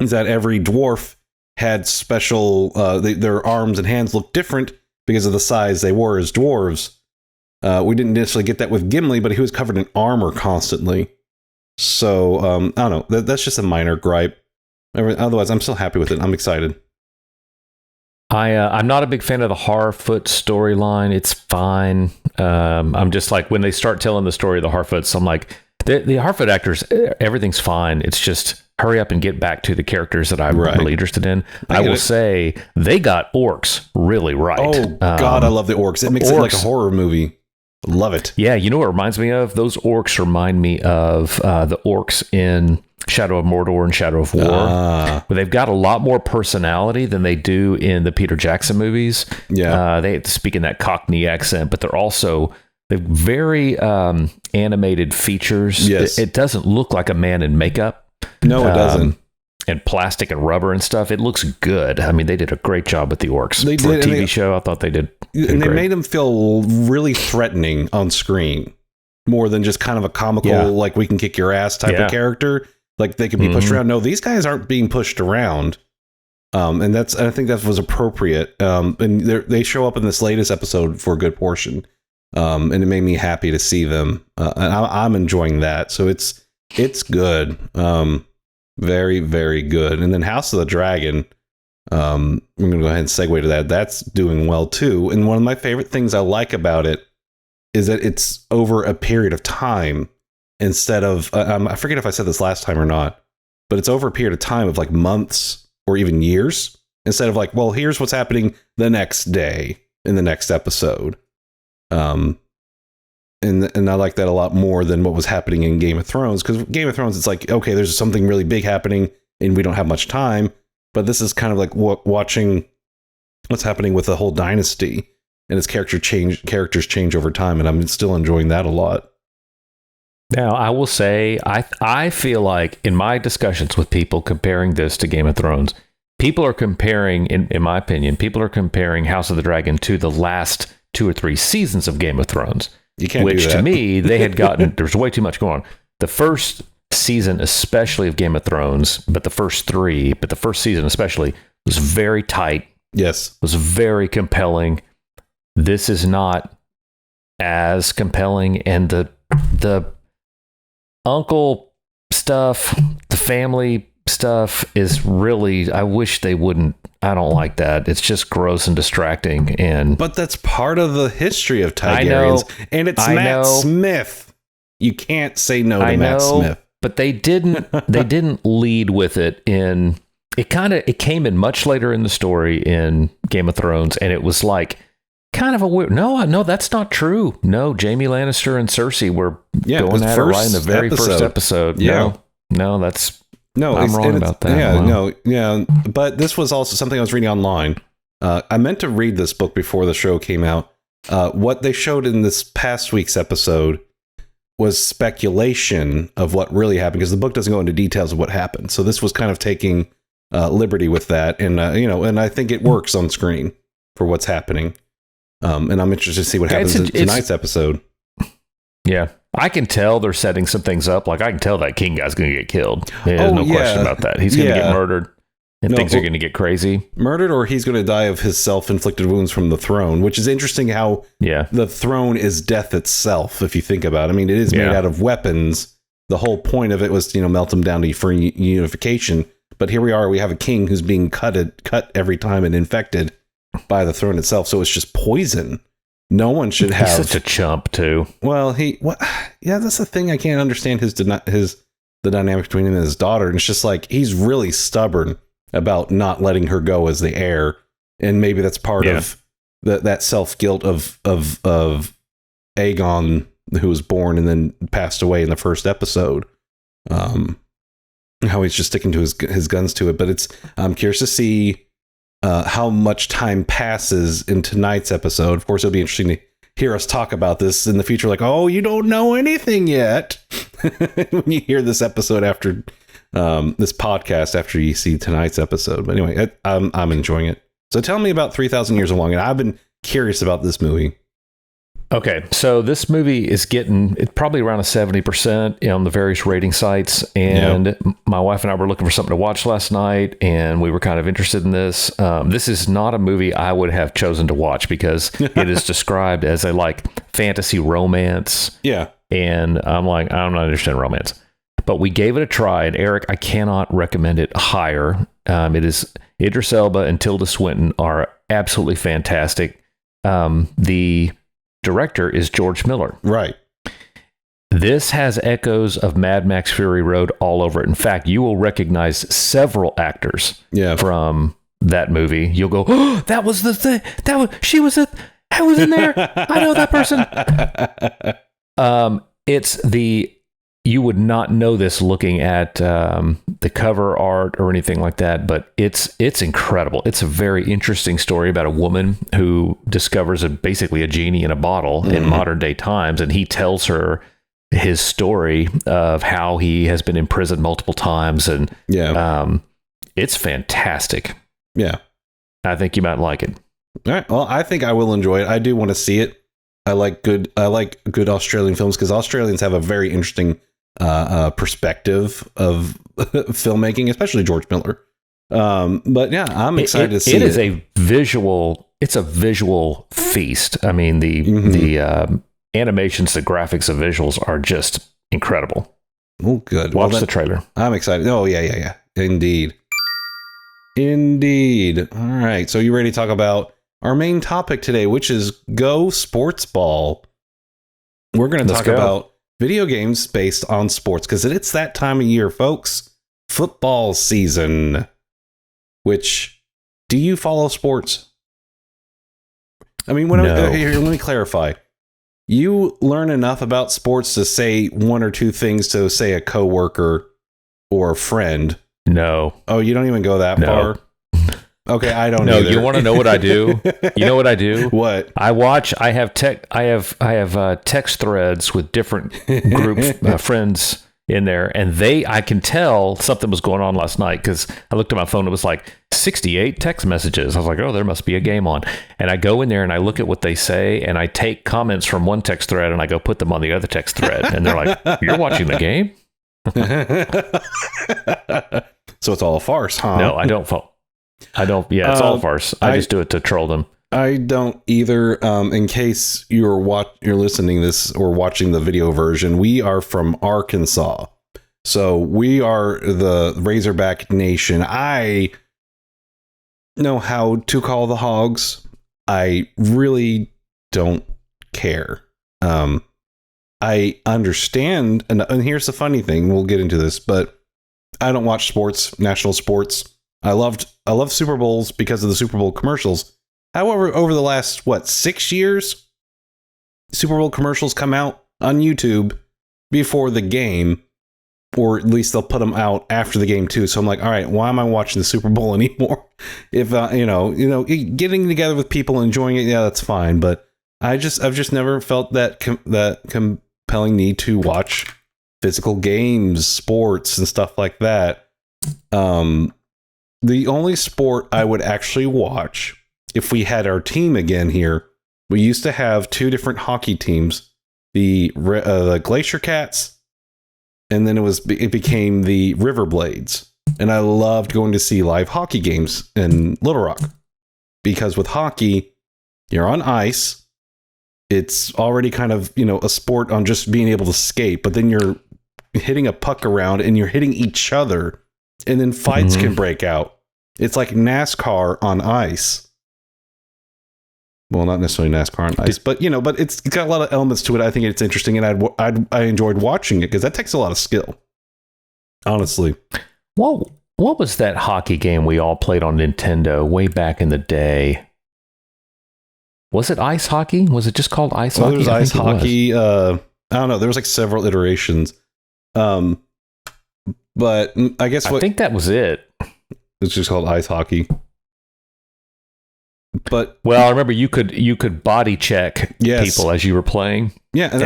is that every dwarf had special, their arms and hands looked different because of the size they were as dwarves. We didn't necessarily get that with Gimli, but he was covered in armor constantly. So, I don't know. That's just a minor gripe. Otherwise, I'm still happy with it. I'm excited. I'm not a big fan of the Harfoot storyline. It's fine. I'm just like, when they start telling the story of the Harfoots, I'm like, the Harfoot actors, everything's fine. It's just hurry up and get back to the characters that I'm really interested in. I will say they got orcs really right. Oh, God, I love the orcs. It makes it like a horror movie. Love it. Yeah, you know what it reminds me of? Those orcs remind me of the orcs in Shadow of Mordor and Shadow of War. But they've got a lot more personality than they do in the Peter Jackson movies. Yeah. They speak in that Cockney accent, but they're very animated features. Yes. It doesn't look like a man in makeup. No, it doesn't. And plastic and rubber and stuff. It looks good. I mean, they did a great job with the orcs. They For did, a TV show, I thought they did. And they made them feel really threatening on screen, more than just kind of a comical, like we can kick your ass type of character. Like they could be pushed around. No, these guys aren't being pushed around. And I think that was appropriate. And they show up in this latest episode for a good portion. And it made me happy to see them. And I'm enjoying that. So it's good. Very, very good. And then House of the Dragon, I'm going to go ahead and segue to that. That's doing well too. And one of my favorite things I like about it is that it's over a period of time instead of, I forget if I said this last time or not, but it's over a period of time of like months or even years, instead of like, well, here's what's happening the next day in the next episode. And I like that a lot more than what was happening in Game of Thrones, because Game of Thrones, it's like, okay, there's something really big happening and we don't have much time. But this is kind of like watching what's happening with the whole dynasty, and its characters change over time. And I'm still enjoying that a lot. Now, I will say, I feel like in my discussions with people comparing this to Game of Thrones, people are comparing, in my opinion, House of the Dragon to the last 2 or 3 seasons of Game of Thrones. You can't Which do that. To me, they had gotten, there's way too much going on. The first season, especially of Game of Thrones, but the first season especially, was very tight. Yes. Was very compelling. This is not as compelling. And the uncle stuff, the family stuff is really, I wish they wouldn't. I don't like that. It's just gross and distracting. But that's part of the history of Targaryens. And it's Matt Smith. You can't say no to Matt Smith. But they didn't lead with it in it came in much later in the story in Game of Thrones, and it was like kind of a weird. No, that's not true. No, Jaime Lannister and Cersei were going at it right in the very first episode. Yeah. No, that's. No, I'm wrong about that. Yeah, wow. But this was also something I was reading online. I meant to read this book before the show came out. What they showed in this past week's episode was speculation of what really happened, because the book doesn't go into details of what happened. So this was kind of taking liberty with that, and and I think it works on screen for what's happening. And I'm interested to see what happens in tonight's episode. Yeah. I can tell they're setting some things up. Like, I can tell that king guy's going to get killed. There's no question about that. He's going to get murdered. And things are going to get crazy. Murdered, or he's going to die of his self-inflicted wounds from the throne, which is interesting how the throne is death itself, if you think about it. I mean, it is made out of weapons. The whole point of it was to, melt them down for unification. But here we are. We have a king who's being cut every time and infected by the throne itself. So it's just poison. No one should have. He's such a chump, too. Well, that's the thing. I can't understand the dynamic between him and his daughter. And it's just like, he's really stubborn about not letting her go as the heir. And maybe that's part of that self-guilt of Aegon, who was born and then passed away in the first episode. How he's just sticking to his guns to it. But I'm curious to see how much time passes in tonight's episode. Of course, it'll be interesting to hear us talk about this in the future. Like, oh, you don't know anything yet. When you hear this episode after this podcast, after you see tonight's episode. But anyway, I'm enjoying it. So tell me about 3,000 Years of Longing. I've been curious about this movie. Okay, so this movie is getting probably around a 70% on the various rating sites, and my wife and I were looking for something to watch last night, and we were kind of interested in this. This is not a movie I would have chosen to watch because it is described as a fantasy romance. Yeah, and I'm like, I don't understand romance, but we gave it a try. And Eric, I cannot recommend it higher. It is Idris Elba and Tilda Swinton are absolutely fantastic. The director is George Miller. Right. This has echoes of Mad Max Fury Road all over it. In fact, you will recognize several actors from that movie. You'll go, oh, that was the thing. I was in there. I know that person. You would not know this looking at the cover art or anything like that, but it's incredible. It's a very interesting story about a woman who discovers basically a genie in a bottle in modern day times, and he tells her his story of how he has been imprisoned multiple times, and it's fantastic. Yeah, I think you might like it. All right. Well, I think I will enjoy it. I do want to see it. I like good Australian films because Australians have a very interesting perspective of filmmaking, especially George Miller. But yeah, I'm excited to see it. It's a visual feast. I mean, the animations, the graphics, the visuals are just incredible. Oh, good. Watch the trailer. I'm excited. Oh, yeah. Indeed. All right. So you ready to talk about our main topic today, which is Go Sports Ball? We're going to talk about video games based on sports because it's that time of year, folks. Football season. Which, do you follow sports? I mean, let me clarify. You learn enough about sports to say one or two things to, say, a coworker or a friend. No. Oh, you don't even go that far? Okay, I don't know. No, you want to know what I do? You know what I do? What? I have text threads with different groups, friends in there, and I can tell something was going on last night because I looked at my phone. It was like 68 text messages. I was like, oh, there must be a game on. And I go in there and I look at what they say, and I take comments from one text thread and I go put them on the other text thread. And they're like, you're watching the game? So it's all a farce, huh? No, I don't. Yeah, it's all a farce. I just do it to troll them. I don't either. In case you're listening this or watching the video version, we are from Arkansas. So we are the Razorback Nation. I know how to call the Hogs. I really don't care. I understand, and here's the funny thing. We'll get into this, but I don't watch sports, national sports. I love Super Bowls because of the Super Bowl commercials. However, over the last, 6 years, Super Bowl commercials come out on YouTube before the game, or at least they'll put them out after the game too. So I'm like, all right, why am I watching the Super Bowl anymore? If getting together with people, enjoying it, yeah, that's fine. But I've just never felt that compelling need to watch physical games, sports, and stuff like that. The only sport I would actually watch if we had our team again here we used to have two different hockey teams, the Glacier Cats, and then it became the River Blades. And I loved going to see live hockey games in Little Rock, because with hockey, you're on ice. It's already kind of, a sport on just being able to skate, but then you're hitting a puck around and you're hitting each other, and then fights can break out. It's like NASCAR on ice. Well, not necessarily NASCAR on ice, but but it's got a lot of elements to it. I think it's interesting, and I enjoyed watching it because that takes a lot of skill. Honestly. Well, what was that hockey game we all played on Nintendo way back in the day? Was it ice hockey? Was it just called ice hockey? There was ice hockey. I don't know. There was like several iterations. But I guess I think that was it. It's just called ice hockey. But I remember you could body check people as you were playing. Yeah, and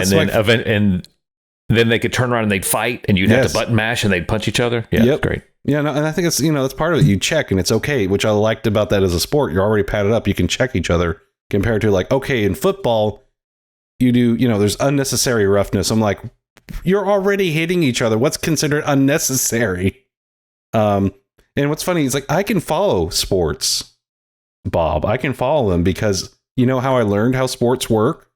then they could turn around and they'd fight, and you'd have to button mash and they'd punch each other. Yeah, that's great. Yeah, no, and I think it's that's part of it. You check, and it's okay, which I liked about that as a sport. You're already padded up. You can check each other. Compared to in football, you do, there's unnecessary roughness. I'm like, you're already hitting each other. What's considered unnecessary? And what's funny is I can follow sports, Bob. I can follow them because you know how I learned how sports work?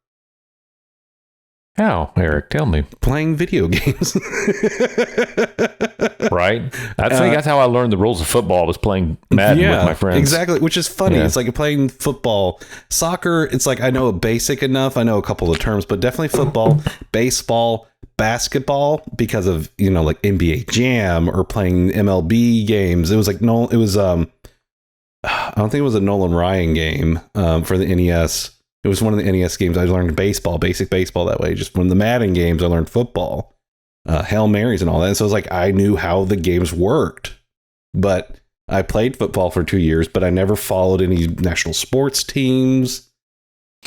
How, Eric? Tell me. Playing video games. Right? I think that's how I learned the rules of football, was playing Madden with my friends. Exactly, which is funny. Yeah. It's like playing football. Soccer, it's like I know basic enough. I know a couple of terms, but definitely football, baseball, basketball, because of, like NBA Jam or playing MLB games. It was I don't think it was a Nolan Ryan game for the NES. It was one of the NES games. I learned baseball, basic baseball that way. Just one of the Madden games, I learned football, Hail Marys and all that. And so it was I knew how the games worked. But I played football for 2 years, but I never followed any national sports teams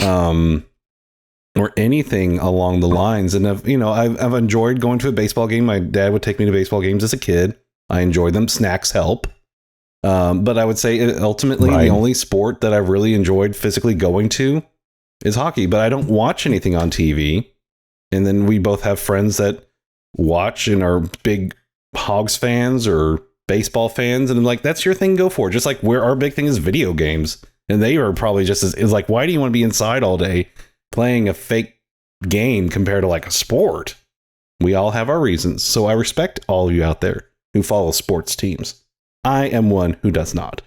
or anything along the lines. And I've enjoyed going to a baseball game. My dad would take me to baseball games as a kid. I enjoyed them. Snacks help. But I would say ultimately the only sport that I've really enjoyed physically going to is hockey, but I don't watch anything on TV. And then we both have friends that watch and are big Hogs fans or baseball fans. And I'm like, that's your thing, go for it. Just like where our big thing is video games. And they are probably just as like, why do you want to be inside all day playing a fake game compared to a sport? We all have our reasons. So I respect all of you out there who follow sports teams. I am one who does not.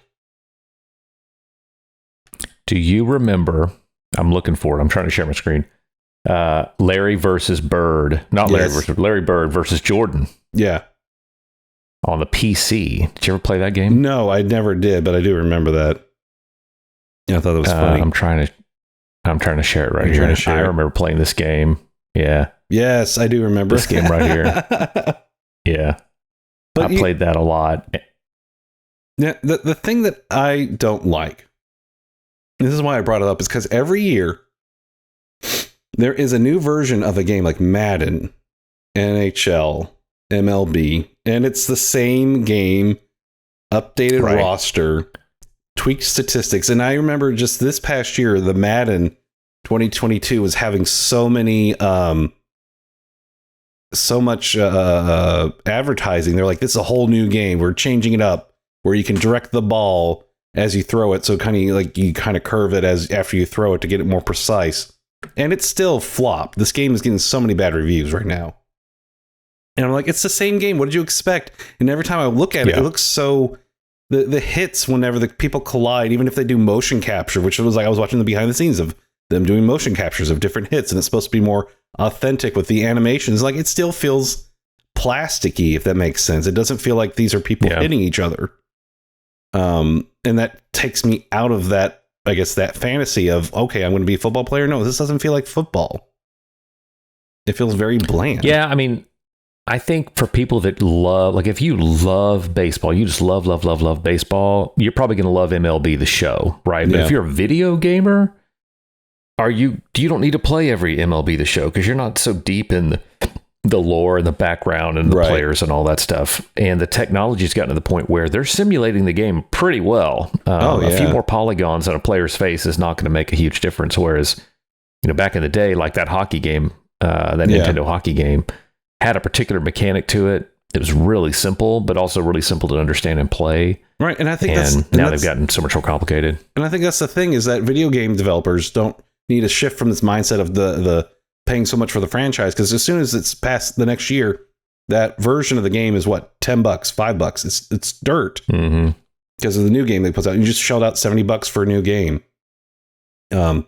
Do you remember? I'm looking for it. I'm trying to share my screen. Larry versus Bird. Not Larry versus Larry Bird versus Jordan. Yeah. On the PC. Did you ever play that game? No, I never did, but I do remember that. Yeah, I thought it was funny. I'm trying to share it right here. I remember playing this game. Yeah. Yes, I do remember this game right here. Yeah. But I played that a lot. Yeah, the thing that I don't like, this is why I brought it up, is because every year there is a new version of a game like Madden, NHL, MLB, and it's the same game, updated roster, tweaked statistics. And I remember just this past year, the Madden 2022 was having so many, so much advertising. They're like, this is a whole new game. We're changing it up where you can direct the ball as you throw it. So you kind of curve it as after you throw it to get it more precise. And it's still flopped. This game is getting so many bad reviews right now. And I'm like, it's the same game. What did you expect? And every time I look at it, it looks so... The hits, whenever the people collide, even if they do motion capture, which was like I was watching the behind the scenes of them doing motion captures of different hits, and it's supposed to be more authentic with the animations. Like, it still feels plasticky, if that makes sense. It doesn't feel like these are people hitting each other. And that takes me out of that, I guess, that fantasy of, okay, I'm going to be a football player. No, this doesn't feel like football. It feels very bland. Yeah, I mean, I think for people that love, like if you love baseball, you just love baseball, you're probably going to love MLB The Show, right? But if you're a video gamer, you don't need to play every MLB The Show because you're not so deep in the lore and the background and the Right. players and all that stuff. And the technology's gotten to the point where they're simulating the game pretty well. A few more polygons on a player's face is not going to make a huge difference. Whereas, back in the day, like that hockey game, that Nintendo hockey game had a particular mechanic to it. It was really simple, but also really simple to understand and play. Right. And I think now they've gotten so much more complicated. And I think that's the thing, is that video game developers don't need to shift from this mindset of the paying so much for the franchise, because as soon as it's past the next year, that version of the game is what, $10, $5. It's dirt because of the new game they put out. You just shelled out $70 for a new game. But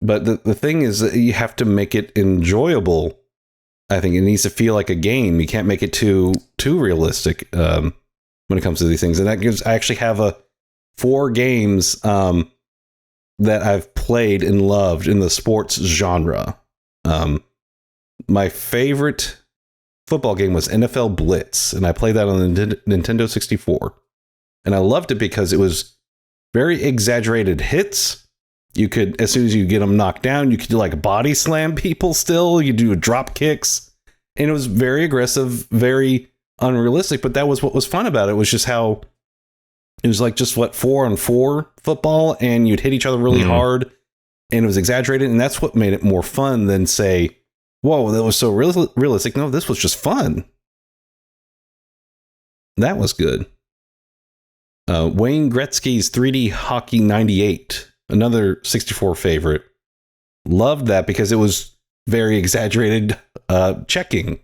the thing is that you have to make it enjoyable. I think it needs to feel like a game. You can't make it too realistic when it comes to these things. And I actually have 4 games that I've played and loved in the sports genre. My favorite football game was NFL Blitz, and I played that on the Nintendo 64. And I loved it because it was very exaggerated hits. You could, as soon as you get them knocked down, you could do like body slam people still. You do drop kicks. And it was very aggressive, very unrealistic. But that was what was fun about it, was just how it was like just 4-on-4 football, and you'd hit each other really hard, and it was exaggerated. And that's what made it more fun than say, whoa, that was so realistic. No, this was just fun. That was good. Wayne Gretzky's 3D Hockey 98, another 64 favorite. Loved that because it was very exaggerated checking.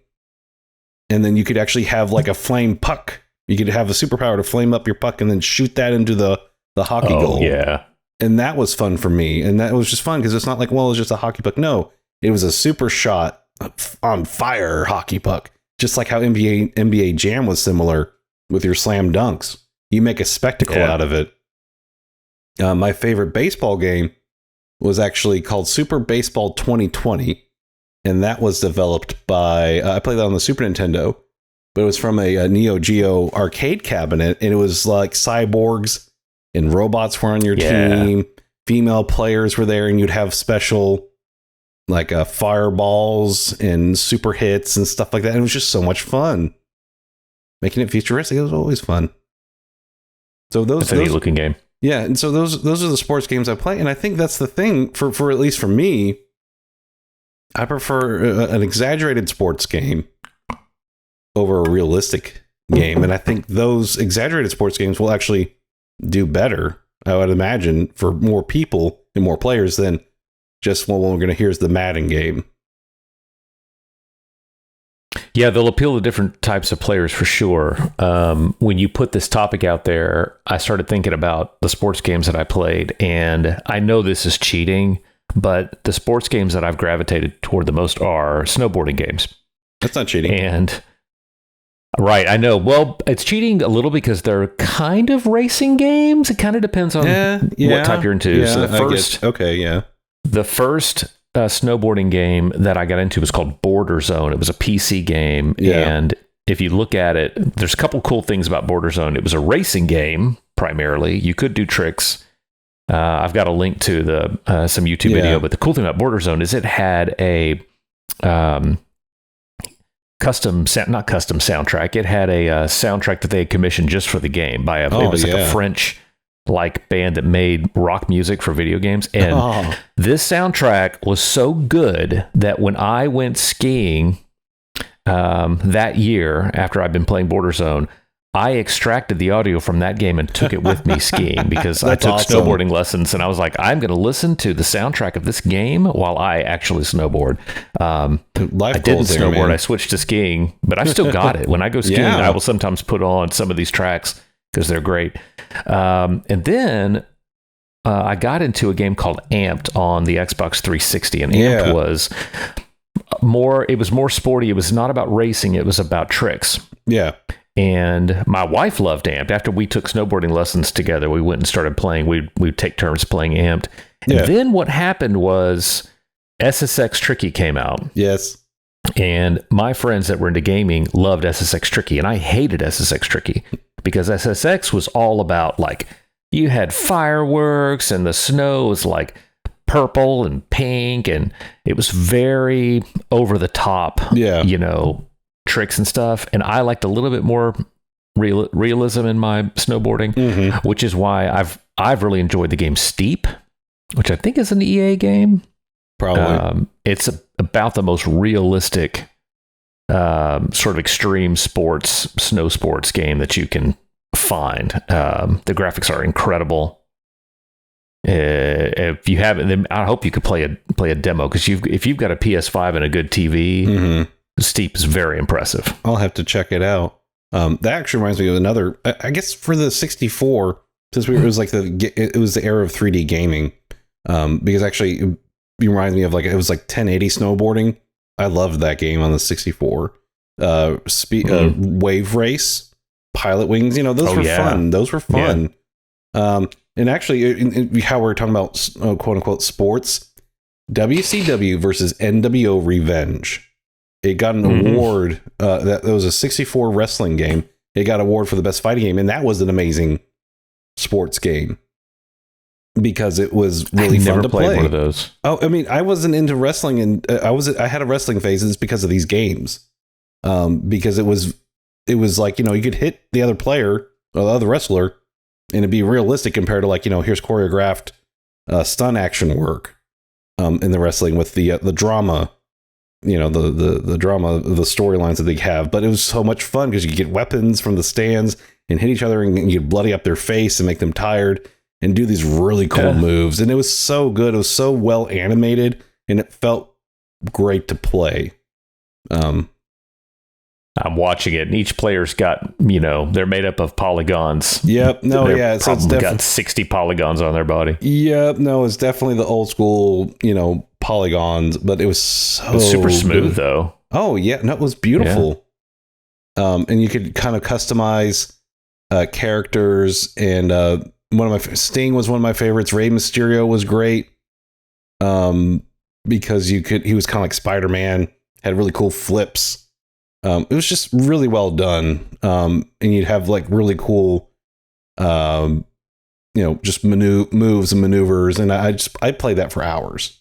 And then you could actually have like a flame puck. You could have a superpower to flame up your puck and then shoot that into the hockey goal. Yeah. And that was fun for me. And that was just fun because it's not like, well, it's just a hockey puck. No, it was a super shot on fire hockey puck. Just like how NBA Jam was similar with your slam dunks. You make a spectacle out of it. My favorite baseball game was actually called Super Baseball 2020. And that was developed by, I played that on the Super Nintendo, but it was from a Neo Geo arcade cabinet. And it was like cyborgs and robots were on your team. Female players were there, and you'd have special like fireballs and super hits and stuff like that. And it was just so much fun. Making it futuristic, it was always fun. So that's a neat looking game. Yeah, and so those are the sports games I play, and I think that's the thing for at least for me. I prefer an exaggerated sports game over a realistic game, and I think those exaggerated sports games will actually do better, I would imagine, for more people and more players than just what we're going to hear is the Madden game. Yeah, they'll appeal to different types of players for sure. When you put this topic out there, I started thinking about the sports games that I played, and I know this is cheating, but the sports games that I've gravitated toward the most are snowboarding games. That's not cheating. And right, I know. Well, it's cheating a little because they're kind of racing games. It kind of depends on what type you're into. So the first snowboarding game that I got into was called Border Zone. It was a PC game. Yeah. And if you look at it, there's a couple cool things about Border Zone. It was a racing game, primarily. You could do tricks. I've got a link to some YouTube video, but the cool thing about Border Zone is it had a not custom soundtrack. It had a soundtrack that they had commissioned just for the game by it was like a French band that made rock music for video games. And this soundtrack was so good that when I went skiing that year after I'd been playing Border Zone, I extracted the audio from that game and took it with me skiing because I took snowboarding lessons, and I was like, I'm going to listen to the soundtrack of this game while I actually snowboard. I didn't snowboard. Man. I switched to skiing, but I've still got it. When I go skiing, I will sometimes put on some of these tracks because they're great. And then I got into a game called Amped on the Xbox 360, and Amped was more sporty. It was not about racing. It was about tricks. Yeah. And my wife loved Amped. After we took snowboarding lessons together, we went and started playing. We'd take turns playing Amped. And then what happened was SSX Tricky came out. Yes. And my friends that were into gaming loved SSX Tricky, and I hated SSX Tricky because SSX was all about like you had fireworks and the snow was like purple and pink, and it was very over the top. Yeah. Tricks and stuff. And I liked a little bit more realism in my snowboarding, which is why I've really enjoyed the game Steep, which I think is an EA game. Probably. It's about the most realistic sort of extreme snow sports game that you can find. The graphics are incredible. If you haven't, then I hope you could play a demo, because if you've got a PS5 and a good TV, Steep is very impressive. I'll have to check it out. That actually reminds me of another. I guess for the 64, since it was like it was the era of 3D gaming. Because actually, it reminds me of it was like 1080 snowboarding. I loved that game on the 64. Wave Race, Pilot Wings. Those were fun. Those were fun. Yeah. And actually, how we're talking about quote unquote sports, WCW versus NWO Revenge. It got an award. That was a 64 wrestling game. It got an award for the best fighting game, and that was an amazing sports game because it was really fun to play. One of those. Oh, I mean, I wasn't into wrestling, and I had a wrestling phase. It's because of these games, because it was like you could hit the other player or the other wrestler, and it'd be realistic compared to here's choreographed stunt action work in the wrestling with the drama. The drama of the storylines that they have, but it was so much fun because you get weapons from the stands and hit each other, and you bloody up their face and make them tired and do these really cool moves. And it was so good. It was so well animated, and it felt great to play. I'm watching it, and each player's got, they're made up of polygons. Yep. No, yeah. So it's definitely got 60 polygons on their body. Yep. No, it's definitely the old school, polygons, but it was so super smooth good. Though. Oh yeah. No, it was beautiful. Yeah. And you could kind of customize characters, and Sting was one of my favorites. Rey Mysterio was great. Because he was kind of like Spider-Man, had really cool flips. It was just really well done. And you'd have really cool, just moves and maneuvers. And I played that for hours.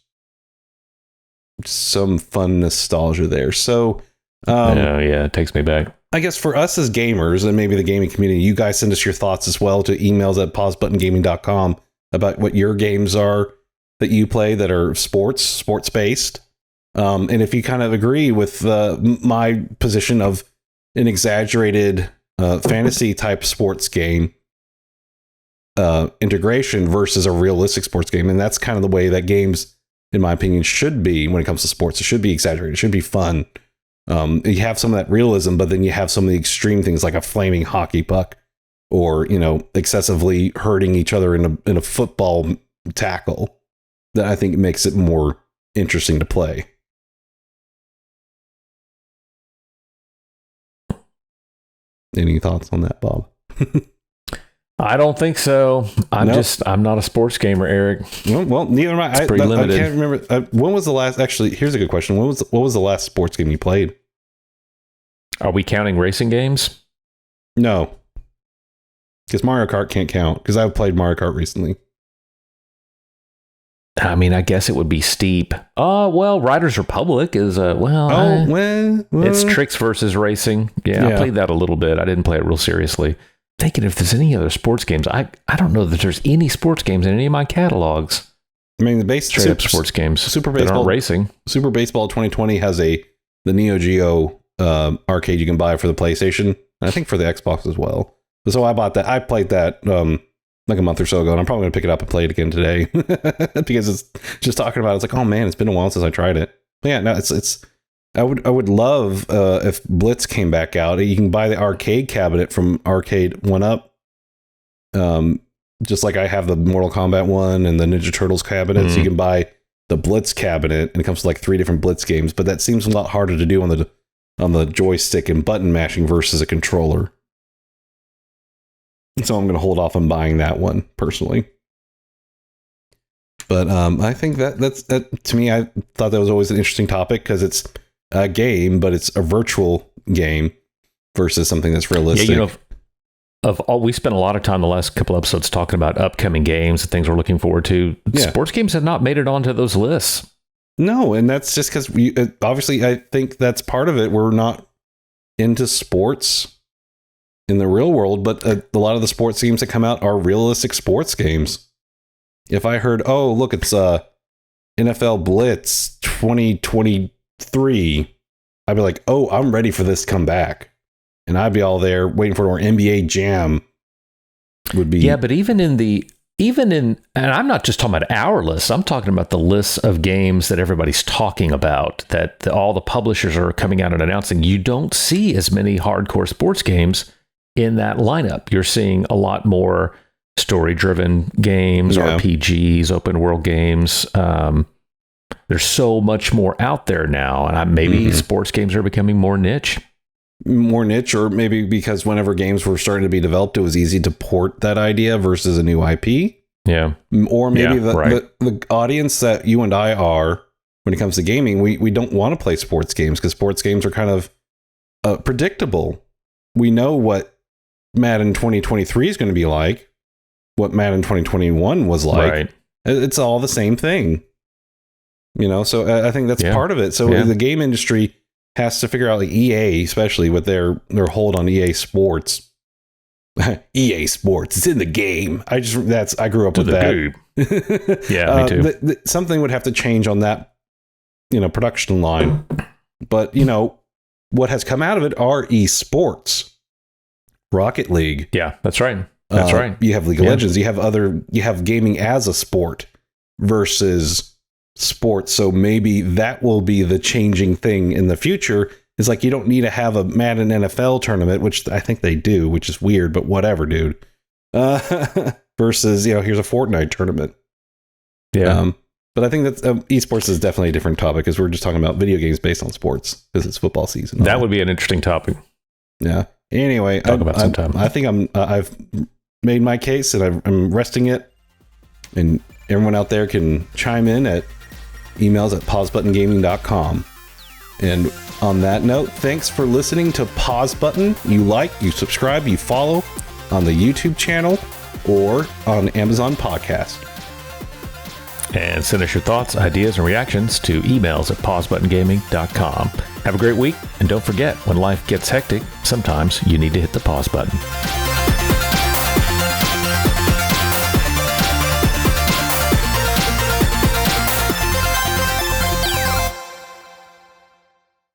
Some fun nostalgia there. So, it takes me back. I guess for us as gamers and maybe the gaming community, you guys send us your thoughts as well to emails at pausebuttongaming.com about what your games are that you play that are sports based. And if you kind of agree with my position of an exaggerated fantasy type sports game integration versus a realistic sports game, and that's kind of the way that games, in my opinion, should be when it comes to sports. It should be exaggerated. It should be fun. You have some of that realism, but then you have some of the extreme things like a flaming hockey puck, or excessively hurting each other in a football tackle. That I think makes it more interesting to play. Any thoughts on that, Bob? I don't think so. I'm not a sports gamer, Eric. Well, neither am I. It's pretty limited. I can't remember. When was the last? Actually, here's a good question. What was the last sports game you played? Are we counting racing games? No, because Mario Kart can't count. Because I've played Mario Kart recently. I mean, I guess it would be Steep. Well, Riders Republic is it's tricks versus racing. Yeah, I played that a little bit. I didn't play it real seriously. Thinking if there's any other sports games, I don't know that there's any sports games in any of my catalogs. I mean, the straight up sports games, Super Baseball, that aren't racing. Super Baseball 2020 has the Neo Geo arcade you can buy for the PlayStation. I think for the Xbox as well. So I bought that. I played that like a month or so ago, and I'm probably gonna pick it up and play it again today because it's just talking about it. It's like, oh man, it's been a while since I tried it. But yeah, no, it's. I would love if Blitz came back out. You can buy the arcade cabinet from Arcade 1UP. Just like I have the Mortal Kombat one and the Ninja Turtles cabinets, you can buy the Blitz cabinet, and it comes with like 3 different Blitz games. But that seems a lot harder to do on the joystick and button mashing versus a controller. So I'm going to hold off on buying that one personally. But I think that's to me, I thought that was always an interesting topic because it's a game, but it's a virtual game versus something that's realistic. Yeah, we spent a lot of time the last couple episodes talking about upcoming games and things we're looking forward to. Yeah. Sports games have not made it onto those lists. No, and that's just because obviously I think that's part of it. We're not into sports in the real world, but a lot of the sports games that come out are realistic sports games. If I heard, oh, look, it's NFL Blitz 2023, I'd be like, oh, I'm ready for this to come back. And I'd be all there waiting for it, or NBA Jam would be. Yeah, but even in, and I'm not just talking about our list, I'm talking about the lists of games that everybody's talking about, that all the publishers are coming out and announcing. You don't see as many hardcore sports games in that lineup. You're seeing a lot more story-driven games, RPGs, open world games. There's so much more out there now, and maybe sports games are becoming more niche. Or maybe because whenever games were starting to be developed, it was easy to port that idea versus a new IP. Yeah. Or maybe the audience that you and I are, when it comes to gaming, we don't want to play sports games because sports games are kind of predictable. We know what Madden 2023 is going to be like, what Madden 2021 was like. Right. It's all the same thing. So I think that's part of it. So the game industry has to figure out, like EA, especially with their hold on EA Sports. EA Sports, it's in the game. I grew up with that. Yeah, me too. Something would have to change on that, production line. But what has come out of it are esports. Rocket League. Yeah, that's right. That's right. You have League of Legends. You have gaming as a sport versus sports. So maybe that will be the changing thing in the future. It's like you don't need to have a Madden NFL tournament, which I think they do, which is weird, but whatever, dude. Versus, here's a Fortnite tournament. Yeah. But I think that esports is definitely a different topic because we're just talking about video games based on sports because it's football season. That would be an interesting topic. Yeah. Anyway, I think I've made my case and I'm resting it, and everyone out there can chime in at emails at pausebuttongaming.com. And on that note, thanks for listening to Pause Button. You like, you subscribe, you follow on the YouTube channel or on Amazon Podcast. And send us your thoughts, ideas, and reactions to emails at pausebuttongaming.com. Have a great week, and don't forget, when life gets hectic, sometimes you need to hit the pause button.